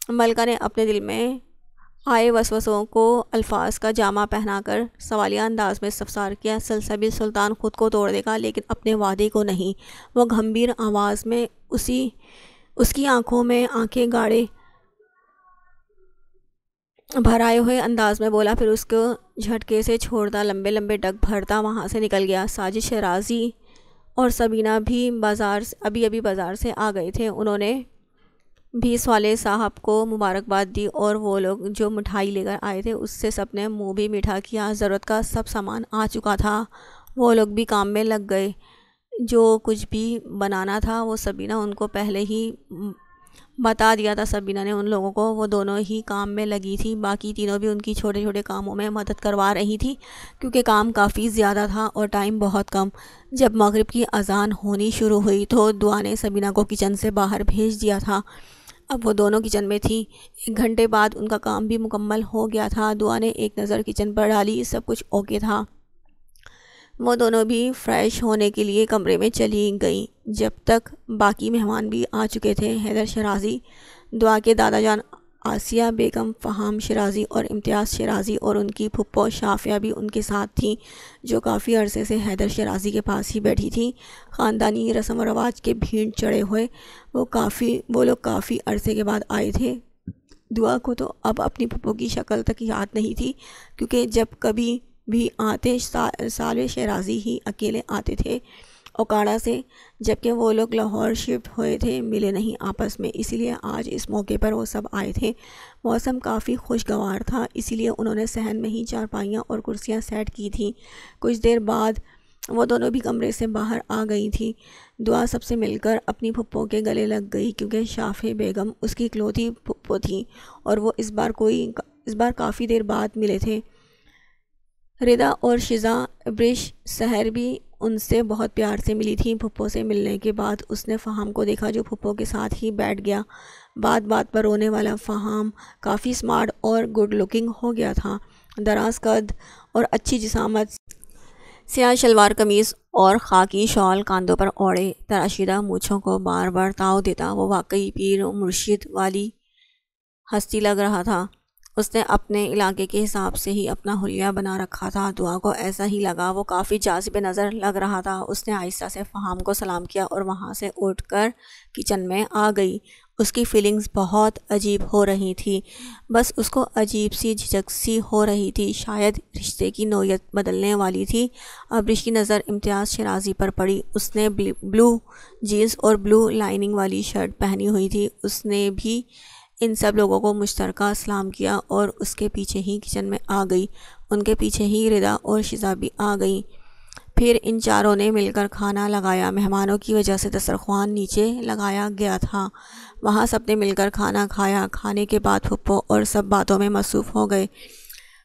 ملکہ نے اپنے دل میں آئے وسوسوں کو الفاظ کا جامہ پہنا کر سوالیہ انداز میں استفسار کیا۔ سلسبیل سلطان خود کو توڑ دے گا لیکن اپنے وعدے کو نہیں، وہ گھمبیر آواز میں اس کی آنکھوں میں آنکھیں گاڑے بھرائے ہوئے انداز میں بولا، پھر اس کو جھٹکے سے چھوڑتا لمبے لمبے ڈگ بھرتا وہاں سے نکل گیا۔ ساجد رازی اور سبینہ بھی ابھی بازار سے آ گئے تھے۔ انہوں نے بھی والد صاحب کو مبارکباد دی اور وہ لوگ جو مٹھائی لے کر آئے تھے اس سے سب نے منہ بھی میٹھا کیا۔ ضرورت کا سب سامان آ چکا تھا، وہ لوگ بھی کام میں لگ گئے۔ جو کچھ بھی بنانا تھا وہ سبینہ ان کو پہلے ہی بتا دیا تھا سبینہ نے ان لوگوں کو، وہ دونوں ہی کام میں لگی تھی، باقی تینوں بھی ان کی چھوٹے چھوٹے کاموں میں مدد کروا رہی تھی کیونکہ کام کافی زیادہ تھا اور ٹائم بہت کم۔ جب مغرب کی اذان ہونی شروع ہوئی تو دعا نے سبینہ کو کچن سے باہر بھیج دیا تھا۔ اب وہ دونوں کچن میں تھیں۔ 1 گھنٹے بعد ان کا کام بھی مکمل ہو گیا تھا۔ دعا نے ایک نظر کچن پر ڈالی، سب کچھ اوکے تھا۔ وہ دونوں بھی فریش ہونے کے لیے کمرے میں چلی گئیں۔ جب تک باقی مہمان بھی آ چکے تھے، حیدر شیرازی، دعا کے دادا جان آسیہ بیگم، فہام شیرازی اور امتیاز شیرازی اور ان کی پھپھو شافیہ بھی ان کے ساتھ تھیں، جو کافی عرصے سے حیدر شیرازی کے پاس ہی بیٹھی تھیں۔ خاندانی رسم و رواج کے بھینڑ چڑھے ہوئے وہ لوگ کافی عرصے کے بعد آئے تھے۔ دعا کو تو اب اپنی پھپھو کی شکل تک یاد نہیں تھی، کیونکہ جب کبھی بھی آتے سالوے شیرازی ہی اکیلے آتے تھے اوکاڑا سے، جبکہ وہ لوگ لاہور شفٹ ہوئے تھے، ملے نہیں آپس میں، اسی لیے آج اس موقع پر وہ سب آئے تھے۔ موسم کافی خوشگوار تھا، اسی لیے انہوں نے صحن میں ہی چارپائیاں اور کرسیاں سیٹ کی تھیں۔ کچھ دیر بعد وہ دونوں بھی کمرے سے باہر آ گئی تھیں۔ دعا سب سے مل کر اپنی پھپھو کے گلے لگ گئی، کیونکہ شافیہ بیگم اس کی اکلوتی پھپھو تھیں اور وہ اس بار کافی دیر بعد ملے تھے۔ ردا اور شزا برش سحر بھی ان سے بہت پیار سے ملی تھی۔ پھپھو سے ملنے کے بعد اس نے فہام کو دیکھا، جو پھپھو کے ساتھ ہی بیٹھ گیا۔ بات بات پر رونے والا فہام کافی سمارٹ اور گڈ لکنگ ہو گیا تھا۔ دراز قد اور اچھی جسامت، سیاہ شلوار قمیض اور خاکی شال کاندھوں پر اوڑھے، تراشیدہ مونچھوں کو بار بار تاؤ دیتا وہ واقعی پیر و مرشد والی ہستی لگ رہا تھا۔ اس نے اپنے علاقے کے حساب سے ہی اپنا حلیہ بنا رکھا تھا۔ دعا کو ایسا ہی لگا، وہ کافی جاذب نظر لگ رہا تھا۔ اس نے آہستہ سے فہام کو سلام کیا اور وہاں سے اٹھ کر کچن میں آ گئی۔ اس کی فیلنگز بہت عجیب ہو رہی تھی، بس اس کو عجیب سی جھجک سی ہو رہی تھی، شاید رشتے کی نوعیت بدلنے والی تھی۔ ابرش کی نظر امتیاز شیرازی پر پڑی۔ اس نے بلو جینز اور بلو لائننگ والی شرٹ پہنی ہوئی تھی۔ اس نے بھی ان سب لوگوں کو مشترکہ سلام کیا اور اس کے پیچھے ہی کچن میں آ گئی۔ ان کے پیچھے ہی ردا اور شزا بھی آ گئیں۔ پھر ان چاروں نے مل کر کھانا لگایا۔ مہمانوں کی وجہ سے دسترخوان نیچے لگایا گیا تھا، وہاں سب نے مل کر کھانا کھایا۔ کھانے کے بعد پھپھو اور سب باتوں میں مصروف ہو گئے۔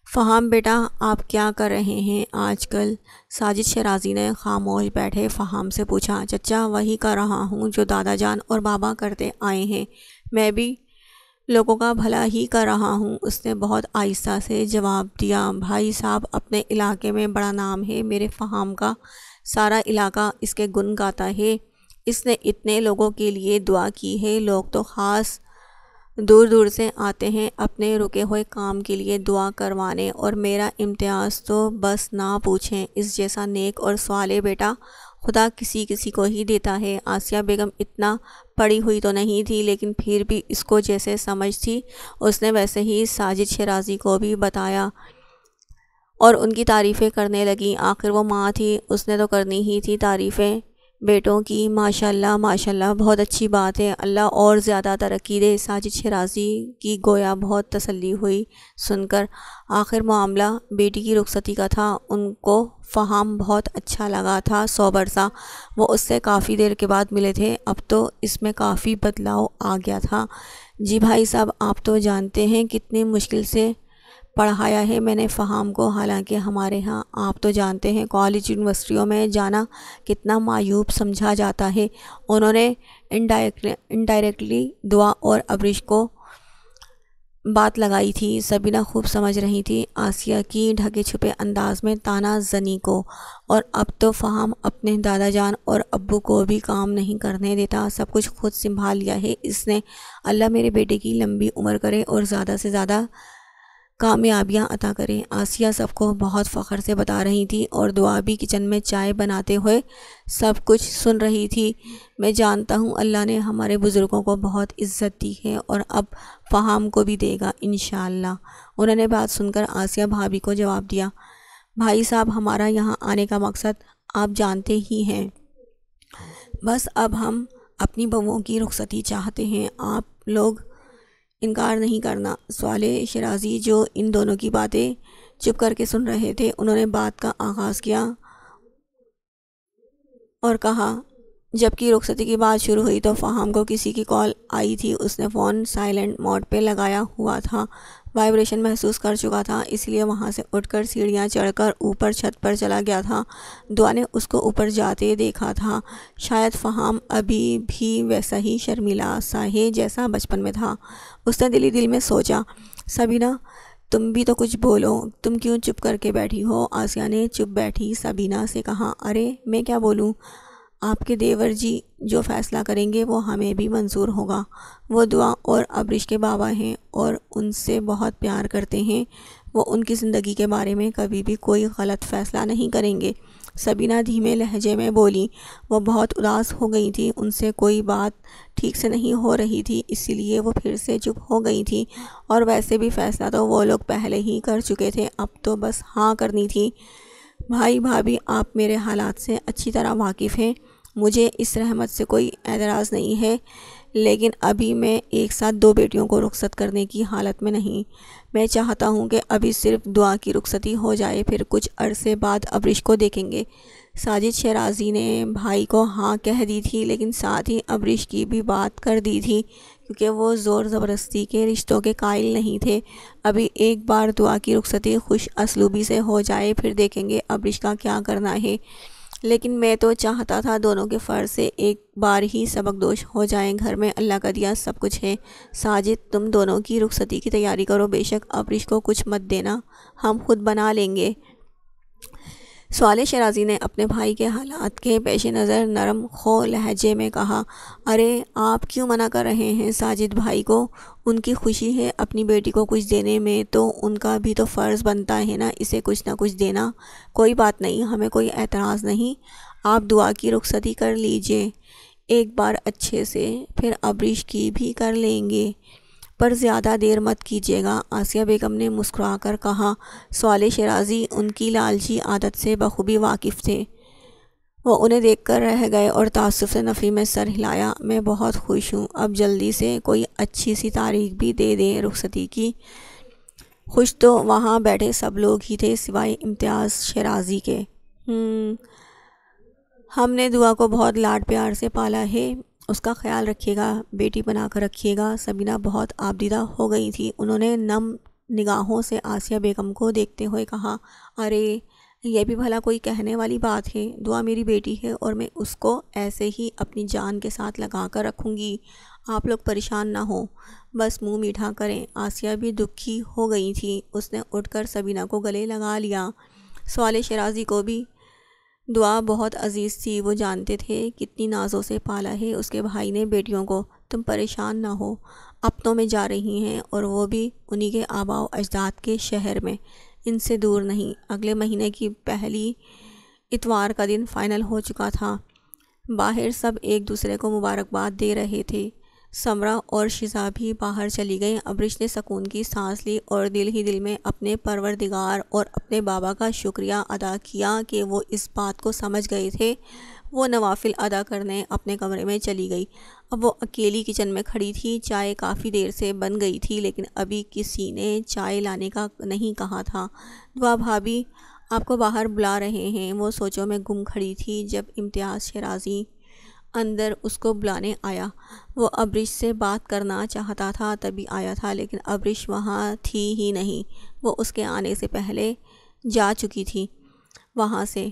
فہام بیٹا، آپ کیا کر رہے ہیں آج کل؟ ساجد شیرازی نے خاموش بیٹھے فہام سے پوچھا۔ چچا، وہی کر رہا ہوں جو دادا جان اور بابا کرتے آئے ہیں، میں بھی لوگوں کا بھلا ہی کر رہا ہوں، اس نے بہت آہستہ سے جواب دیا۔ بھائی صاحب، اپنے علاقے میں بڑا نام ہے، میرے فہام کا سارا علاقہ اس کے گن گاتا ہے۔ اس نے اتنے لوگوں کے لیے دعا کی ہے، لوگ تو خاص دور دور سے آتے ہیں اپنے رکے ہوئے کام کے لیے دعا کروانے، اور میرا امتیاز تو بس نہ پوچھیں، اس جیسا نیک اور صالح بیٹا خدا کسی کسی کو ہی دیتا ہے۔ آسیہ بیگم اتنا پڑھی ہوئی تو نہیں تھی، لیکن پھر بھی اس کو جیسے سمجھ تھی اس نے ویسے ہی ساجد شیرازی کو بھی بتایا اور ان کی تعریفیں کرنے لگیں۔ آخر وہ ماں تھی، اس نے تو کرنی ہی تھی تعریفیں بیٹوں کی۔ ماشاءاللہ ماشاءاللہ، بہت اچھی بات ہے، اللہ اور زیادہ ترقی دے۔ ساجد شیرازی کی گویا بہت تسلی ہوئی سن کر۔ آخر معاملہ بیٹی کی رخصتی کا تھا، ان کو فہام بہت اچھا لگا تھا۔ 100 برسہ وہ اس سے کافی دیر کے بعد ملے تھے، اب تو اس میں کافی بدلاؤ آ گیا تھا۔ جی بھائی صاحب، آپ تو جانتے ہیں کتنی مشکل سے پڑھایا ہے میں نے فہام کو، حالانکہ ہمارے ہاں آپ تو جانتے ہیں کالج یونیورسٹیوں میں جانا کتنا معیوب سمجھا جاتا ہے۔ انہوں نے انڈائریکٹلی دعا اور ابرش کو بات لگائی تھی۔ سبینہ خوب سمجھ رہی تھی آسیہ کی ڈھکے چھپے انداز میں طعنہ زنی کو، اور اب تو فہام اپنے دادا جان اور ابو کو بھی کام نہیں کرنے دیتا، سب کچھ خود سنبھال لیا ہے اس نے۔ اللہ میرے بیٹے کی لمبی عمر کرے اور زیادہ سے زیادہ کامیابیاں عطا کریں، آسیہ سب کو بہت فخر سے بتا رہی تھی، اور دعا بھی کچن میں چائے بناتے ہوئے سب کچھ سن رہی تھی۔ میں جانتا ہوں اللہ نے ہمارے بزرگوں کو بہت عزت دی ہے اور اب فہام کو بھی دے گا انشاءاللہ۔ انہوں نے بات سن کر آسیہ بھابھی کو جواب دیا۔ بھائی صاحب، ہمارا یہاں آنے کا مقصد آپ جانتے ہی ہیں، بس اب ہم اپنی بہوؤں کی رخصتی چاہتے ہیں، آپ لوگ انکار نہیں کرنا۔ صالح شیرازی جو ان دونوں کی باتیں چپ کر کے سن رہے تھے، انہوں نے بات کا آغاز کیا اور کہا، جبکہ رخصتی کی بات شروع ہوئی تو فہم کو کسی کی کال آئی تھی۔ اس نے فون سائلنٹ موڈ پہ لگایا ہوا تھا، وائبریشن محسوس کر چکا تھا، اس لیے وہاں سے اٹھ کر سیڑھیاں چڑھ کر اوپر چھت پر چلا گیا تھا۔ دعا نے اس کو اوپر جاتے دیکھا تھا۔ شاید فہم ابھی بھی ویسا ہی شرمیلا سا ہے جیسا بچپن میں تھا۔ اس نے دل ہی دل میں سوچا، سبینہ تم بھی تو کچھ بولو، تم کیوں چپ کر کے بیٹھی ہو؟ آسیہ نے چپ بیٹھی سبینہ سے کہا، ارے میں کیا بولوں؟ آپ کے دیور جی جو فیصلہ کریں گے وہ ہمیں بھی منظور ہوگا۔ وہ دعا اور ابرش کے بابا ہیں اور ان سے بہت پیار کرتے ہیں، وہ ان کی زندگی کے بارے میں کبھی بھی کوئی غلط فیصلہ نہیں کریں گے۔ سبینہ دھیمے لہجے میں بولی۔ وہ بہت اداس ہو گئی تھی، ان سے کوئی بات ٹھیک سے نہیں ہو رہی تھی، اسی لیے وہ پھر سے چپ ہو گئی تھی، اور ویسے بھی فیصلہ تو وہ لوگ پہلے ہی کر چکے تھے، اب تو بس ہاں کرنی تھی۔ بھائی بھابھی آپ میرے حالات سے اچھی طرح واقف ہیں، مجھے اس رحمت سے کوئی اعتراض نہیں ہے، لیکن ابھی میں ایک ساتھ دو بیٹیوں کو رخصت کرنے کی حالت میں نہیں۔ میں چاہتا ہوں کہ ابھی صرف دعا کی رخصتی ہو جائے، پھر کچھ عرصے بعد ابرش کو دیکھیں گے۔ ساجد شیرازی نے بھائی کو ہاں کہہ دی تھی، لیکن ساتھ ہی ابرش کی بھی بات کر دی تھی، کیونکہ وہ زور زبردستی کے رشتوں کے قائل نہیں تھے۔ ابھی ایک بار دعا کی رخصتی خوش اسلوبی سے ہو جائے، پھر دیکھیں گے ابرش کا کیا کرنا ہے۔ لیکن میں تو چاہتا تھا دونوں کے فرض سے ایک بار ہی سبق دوش ہو جائیں، گھر میں اللہ کا دیا سب کچھ ہے۔ ساجد تم دونوں کی رخصتی کی تیاری کرو، بے شک ابرش کو کچھ مت دینا، ہم خود بنا لیں گے۔ سوال شیرازی نے اپنے بھائی کے حالات کے پیش نظر نرم خو لہجے میں کہا، ارے آپ کیوں منع کر رہے ہیں ساجد بھائی کو؟ ان کی خوشی ہے اپنی بیٹی کو کچھ دینے میں، تو ان کا بھی تو فرض بنتا ہے نا اسے کچھ نہ کچھ دینا۔ کوئی بات نہیں، ہمیں کوئی اعتراض نہیں، آپ دعا کی رخصتی کر لیجئے ایک بار اچھے سے، پھر ابرش کی بھی کر لیں گے، پر زیادہ دیر مت کیجیے گا۔ آسیہ بیگم نے مسکرا کر کہا۔ سوال شیرازی ان کی لالچی عادت سے بخوبی واقف تھے، وہ انہیں دیکھ کر رہ گئے اور تعصب سے نفی میں سر ہلایا۔ میں بہت خوش ہوں، اب جلدی سے کوئی اچھی سی تاریخ بھی دے دیں رخصتی کی۔ خوش تو وہاں بیٹھے سب لوگ ہی تھے سوائے امتیاز شیرازی کے۔ ہم نے دعا کو بہت لاڈ پیار سے پالا ہے، اس کا خیال رکھیے گا، بیٹی بنا کر رکھیے گا۔ سبینہ بہت آبدیدہ ہو گئی تھی، انہوں نے نم نگاہوں سے آسیہ بیگم کو دیکھتے ہوئے کہا، ارے یہ بھی بھلا کوئی کہنے والی بات ہے؟ دعا میری بیٹی ہے اور میں اس کو ایسے ہی اپنی جان کے ساتھ لگا کر رکھوں گی، آپ لوگ پریشان نہ ہوں، بس منہ میٹھا کریں۔ آسیہ بھی دکھی ہو گئی تھی، اس نے اٹھ کر سبینہ کو گلے لگا لیا۔ سوال شیرازی کو بھی دعا بہت عزیز تھی، وہ جانتے تھے کتنی نازوں سے پالا ہے اس کے بھائی نے بیٹیوں کو۔ تم پریشان نہ ہو، اپنوں میں جا رہی ہیں، اور وہ بھی انہی کے آباء و اجداد کے شہر میں، ان سے دور نہیں۔ اگلے مہینے کی پہلی اتوار کا دن فائنل ہو چکا تھا، باہر سب ایک دوسرے کو مبارکباد دے رہے تھے۔ سمرہ اور شزا بھی باہر چلی گئیں۔ ابرش نے سکون کی سانس لی اور دل ہی دل میں اپنے پروردگار اور اپنے بابا کا شکریہ ادا کیا کہ وہ اس بات کو سمجھ گئے تھے۔ وہ نوافل ادا کرنے اپنے کمرے میں چلی گئی۔ اب وہ اکیلی کچن میں کھڑی تھی، چائے کافی دیر سے بن گئی تھی، لیکن ابھی کسی نے چائے لانے کا نہیں کہا تھا۔ دعا بھابھی آپ کو باہر بلا رہے ہیں۔ وہ سوچوں میں گم کھڑی تھی جب امتیاز شیرازی اندر اس کو بلانے آیا۔ وہ ابرش سے بات کرنا چاہتا تھا تبھی آیا تھا، لیکن ابرش وہاں تھی ہی نہیں، وہ اس کے آنے سے پہلے جا چکی تھی وہاں سے۔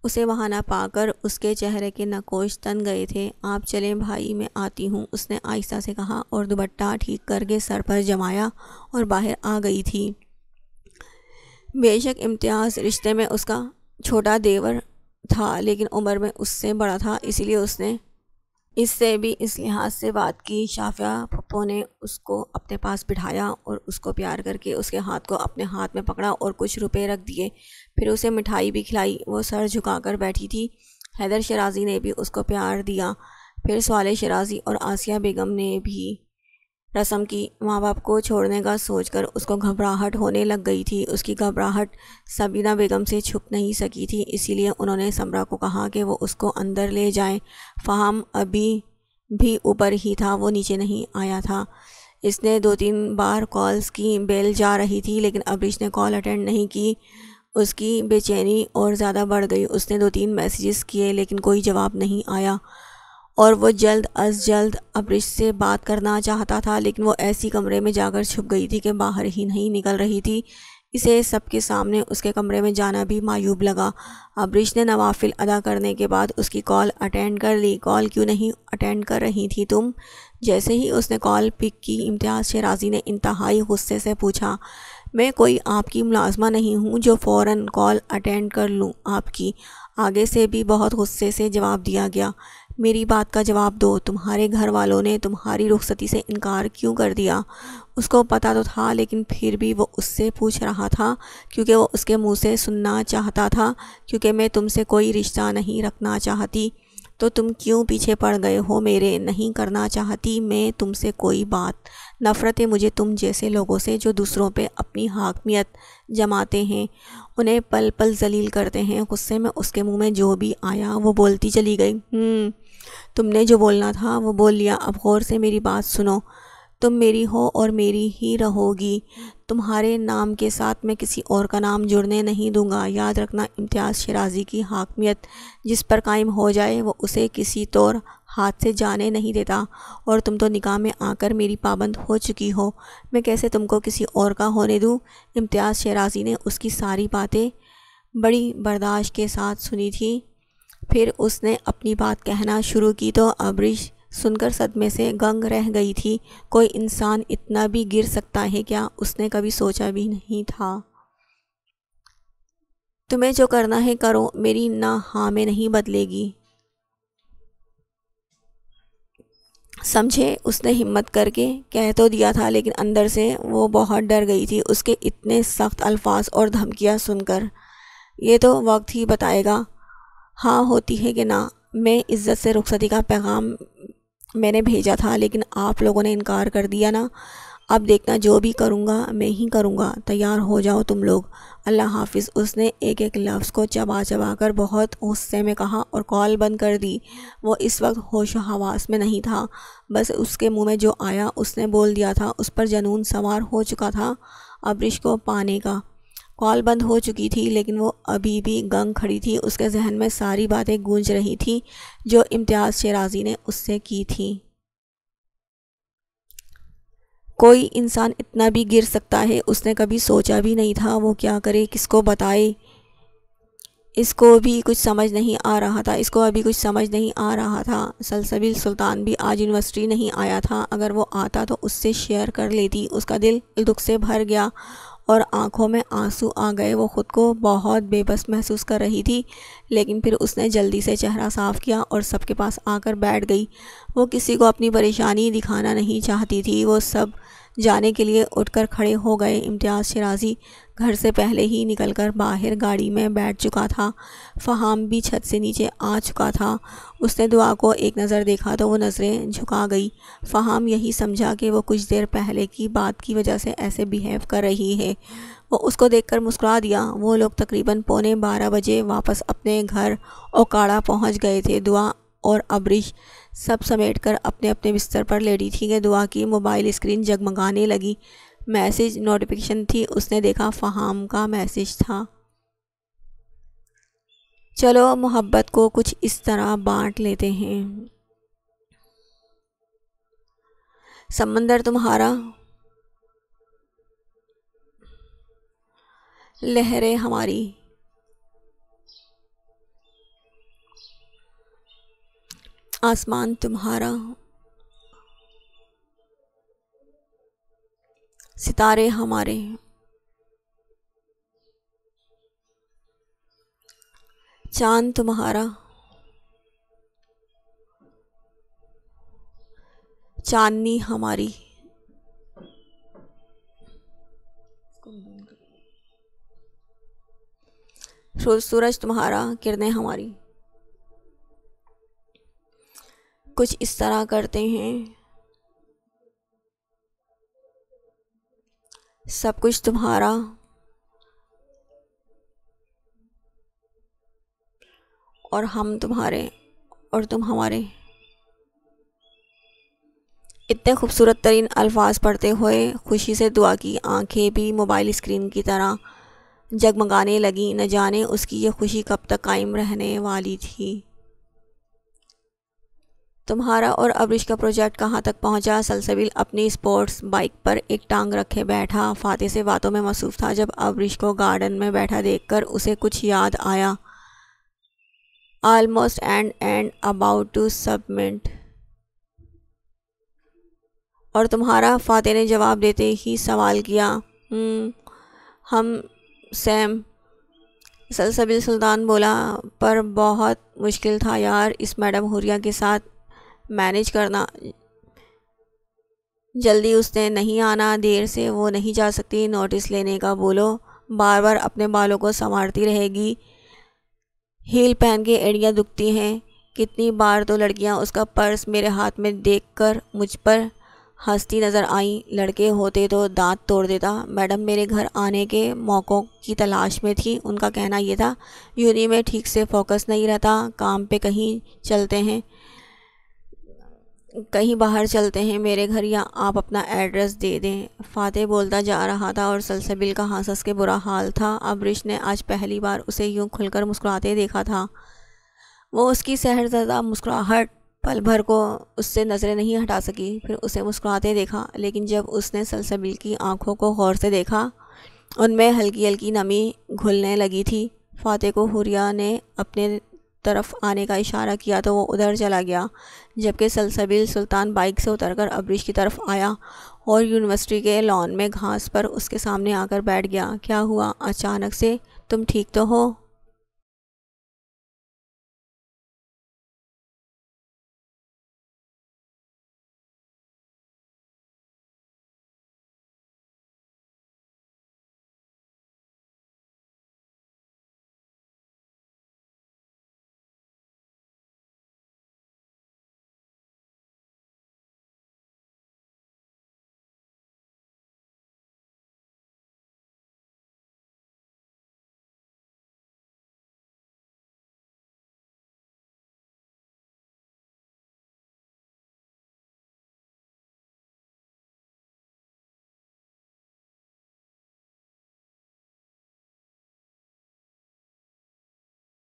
اسے وہاں نہ پا کر اس کے چہرے کے نقوش تن گئے تھے۔ آپ چلیں بھائی، میں آتی ہوں، اس نے آہستہ سے کہا اور دوپٹہ ٹھیک کر کے سر پر جمایا اور باہر آ گئی تھی۔ بے شک امتیاز رشتے میں اس کا چھوٹا دیور تھا، لیکن عمر میں اس سے بڑا تھا، اسی لیے اس نے اس سے بھی اس لحاظ سے بات کی۔ شافیہ پھپھو نے اس کو اپنے پاس بٹھایا اور اس کو پیار کر کے اس کے ہاتھ کو اپنے ہاتھ میں پکڑا اور کچھ روپے رکھ دیے، پھر اسے مٹھائی بھی کھلائی۔ وہ سر جھکا کر بیٹھی تھی۔ حیدر شیرازی نے بھی اس کو پیار دیا، پھر سوال شیرازی اور آسیہ بیگم نے بھی رسم کی۔ ماں باپ کو چھوڑنے کا سوچ کر اس کو گھبراہٹ ہونے لگ گئی تھی۔ اس کی گھبراہٹ سبینہ بیگم سے چھپ نہیں سکی تھی، اسی لیے انہوں نے سمرہ کو کہا کہ وہ اس کو اندر لے جائیں۔ فہم ابھی بھی اوپر ہی تھا، وہ نیچے نہیں آیا تھا۔ اس نے 2-3 بار کالز کی، بیل جا رہی تھی، لیکن ابرش نے کال اٹینڈ نہیں کی۔ اس کی بے چینی اور زیادہ بڑھ گئی۔ اس نے 2-3 میسیجز کیے لیکن کوئی جواب نہیں آیا۔ اور وہ جلد از جلد ابرش سے بات کرنا چاہتا تھا، لیکن وہ ایسی کمرے میں جا کر چھپ گئی تھی کہ باہر ہی نہیں نکل رہی تھی۔ اسے سب کے سامنے اس کے کمرے میں جانا بھی معیوب لگا۔ ابرش نے نوافل ادا کرنے کے بعد اس کی کال اٹینڈ کر لی۔ کال کیوں نہیں اٹینڈ کر رہی تھی تم؟ جیسے ہی اس نے کال پک کی، امتیاز شیرازی نے انتہائی غصے سے پوچھا۔ میں کوئی آپ کی ملازمہ نہیں ہوں جو فوراً کال اٹینڈ کر لوں آپ کی۔ آگے سے بھی بہت غصے سے جواب دیا گیا۔ میری بات کا جواب دو، تمہارے گھر والوں نے تمہاری رخصتی سے انکار کیوں کر دیا؟ اس کو پتہ تو تھا، لیکن پھر بھی وہ اس سے پوچھ رہا تھا کیونکہ وہ اس کے منہ سے سننا چاہتا تھا۔ کیونکہ میں تم سے کوئی رشتہ نہیں رکھنا چاہتی۔ تو تم کیوں پیچھے پڑ گئے ہو میرے؟ نہیں کرنا چاہتی میں تم سے کوئی بات۔ نفرت ہے مجھے تم جیسے لوگوں سے جو دوسروں پہ اپنی حاکمیت جماتے ہیں، انہیں پل پل ذلیل کرتے ہیں۔ غصے میں اس کے منہ میں جو بھی آیا وہ بولتی چلی گئی۔ تم نے جو بولنا تھا وہ بول لیا، اب غور سے میری بات سنو۔ تم میری ہو اور میری ہی رہو گی۔ تمہارے نام کے ساتھ میں کسی اور کا نام جڑنے نہیں دوں گا۔ یاد رکھنا، امتیاز شیرازی کی حاکمیت جس پر قائم ہو جائے وہ اسے کسی طور ہاتھ سے جانے نہیں دیتا، اور تم تو نکاح میں آ کر میری پابند ہو چکی ہو، میں کیسے تم کو کسی اور کا ہونے دوں؟ امتیاز شیرازی نے اس کی ساری باتیں بڑی برداشت کے ساتھ سنی تھی۔ پھر اس نے اپنی بات کہنا شروع کی تو ابرش سن کر صدمے سے گنگ رہ گئی تھی۔ کوئی انسان اتنا بھی گر سکتا ہے کیا؟ اس نے کبھی سوچا بھی نہیں تھا۔ تمہیں جو کرنا ہے کرو، میری نہ ہاں میں نہیں بدلے گی، سمجھے؟ اس نے ہمت کر کے کہہ تو دیا تھا، لیکن اندر سے وہ بہت ڈر گئی تھی اس کے اتنے سخت الفاظ اور دھمکیاں سن کر۔ یہ تو وقت ہی بتائے گا ہاں ہوتی ہے کہ نہ۔ میں عزت سے رخصتی کا پیغام میں نے بھیجا تھا، لیکن آپ لوگوں نے انکار کر دیا نا۔ اب دیکھنا جو بھی کروں گا میں ہی کروں گا، تیار ہو جاؤ تم لوگ۔ اللہ حافظ۔ اس نے ایک ایک لفظ کو چبا چبا کر بہت غصے میں کہا اور کال بند کر دی۔ وہ اس وقت ہوش و حواس میں نہیں تھا، بس اس کے منہ میں جو آیا اس نے بول دیا تھا۔ اس پر جنون سوار ہو چکا تھا ابرش کو پانے کا۔ کال بند ہو چکی تھی، لیکن وہ ابھی بھی گنگ کھڑی تھی۔ اس کے ذہن میں ساری باتیں گونج رہی تھیں جو امتیاز شیرازی نے اس سے کی تھیں۔ کوئی انسان اتنا بھی گر سکتا ہے، اس نے کبھی سوچا بھی نہیں تھا۔ وہ کیا کرے، کس کو بتائے؟ اس کو بھی کچھ سمجھ نہیں آ رہا تھا۔ سلسبیل سلطان بھی آج یونیورسٹی نہیں آیا تھا۔ اگر وہ آتا تو اس سے شیئر کر لیتی۔ اس کا دل دکھ سے بھر گیا اور آنکھوں میں آنسو آ گئے۔ وہ خود کو بہت بے بس محسوس کر رہی تھی، لیکن پھر اس نے جلدی سے چہرہ صاف کیا اور سب کے پاس آ کر بیٹھ گئی۔ وہ کسی کو اپنی پریشانی دکھانا نہیں چاہتی تھی۔ وہ سب جانے کے لیے اٹھ کر کھڑے ہو گئے۔ امتیاز شیرازی گھر سے پہلے ہی نکل کر باہر گاڑی میں بیٹھ چکا تھا۔ فہام بھی چھت سے نیچے آ چکا تھا۔ اس نے دعا کو ایک نظر دیکھا تو وہ نظریں جھکا گئی۔ فہام یہی سمجھا کہ وہ کچھ دیر پہلے کی بات کی وجہ سے ایسے بیہیو کر رہی ہے۔ وہ اس کو دیکھ کر مسکرا دیا۔ وہ لوگ تقریباً 11:15 بجے واپس اپنے گھر اوکاڑا پہنچ گئے تھے۔ دعا اور ابرش سب سمیٹ کر اپنے اپنے بستر پر لیٹی تھی کہ دعا کی موبائل اسکرین جگمگانے لگی۔ میسج نوٹیفیکیشن تھی۔ اس نے دیکھا فہام کا میسج تھا۔ چلو محبت کو کچھ اس طرح بانٹ لیتے ہیں۔ سمندر تمہارا، لہریں ہماری، آسمان تمہارا، ستارے ہمارے، چاند تمہارا، چاندنی ہماری، سورج تمہارا، کرنیں ہماری۔ کچھ اس طرح کرتے ہیں۔ سب کچھ تمہارا اور ہم تمہارے اور تم ہمارے۔ اتنے خوبصورت ترین الفاظ پڑھتے ہوئے خوشی سے دعا کی آنکھیں بھی موبائل اسکرین کی طرح جگمگانے لگیں۔ نہ جانے اس کی یہ خوشی کب تک قائم رہنے والی تھی۔ تمہارا اور ابرش کا پروجیکٹ کہاں تک پہنچا؟ سلسبیل اپنی اسپورٹس بائک پر ایک ٹانگ رکھے بیٹھا فاتح سے باتوں میں مصروف تھا۔ جب ابرش کو گارڈن میں بیٹھا دیکھ کر اسے کچھ یاد آیا۔ Almost and about to submit. اور تمہارا؟ فاتح نے جواب دیتے ہی سوال کیا۔ ہم سیم۔ سلسبیل سلطان بولا، پر بہت مشکل تھا یار اس میڈم حوریہ کے ساتھ مینیج کرنا۔ جلدی اس نے نہیں آنا، دیر سے وہ نہیں جا سکتی، نوٹس لینے کا بولو، بار بار اپنے بالوں کو سنوارتی رہے گی، ہیل پہن کے ایڑیاں دکھتی ہیں۔ کتنی بار تو لڑکیاں اس کا پرس میرے ہاتھ میں دیکھ کر مجھ پر ہنستی نظر آئیں، لڑکے ہوتے تو دانت توڑ دیتا۔ میڈم میرے گھر آنے کے موقعوں کی تلاش میں تھی۔ ان کا کہنا یہ تھا یونی میں ٹھیک سے فوکس نہیں رہتا، کام پہ کہیں چلتے ہیں، کہیں باہر چلتے ہیں، میرے گھر یا آپ اپنا ایڈریس دے دیں۔ فاتح بولتا جا رہا تھا اور سلسبیل کا ہنس ہنس کے برا حال تھا۔ ابرش نے آج پہلی بار اسے یوں کھل کر مسکراتے دیکھا تھا۔ وہ اس کی سحر زدہ مسکراہٹ پل بھر کو اس سے نظریں نہیں ہٹا سکی، پھر اسے مسکراتے دیکھا، لیکن جب اس نے سلسبیل کی آنکھوں کو غور سے دیکھا، ان میں ہلکی ہلکی نمی گھلنے لگی تھی۔ فاتح کو حوریہ نے اپنے طرف آنے کا اشارہ کیا تو وہ ادھر چلا گیا، جبکہ سلسبیل سلطان بائک سے اتر کر ابرش کی طرف آیا اور یونیورسٹی کے لان میں گھاس پر اس کے سامنے آ کر بیٹھ گیا۔ کیا ہوا اچانک سے؟ تم ٹھیک تو ہو؟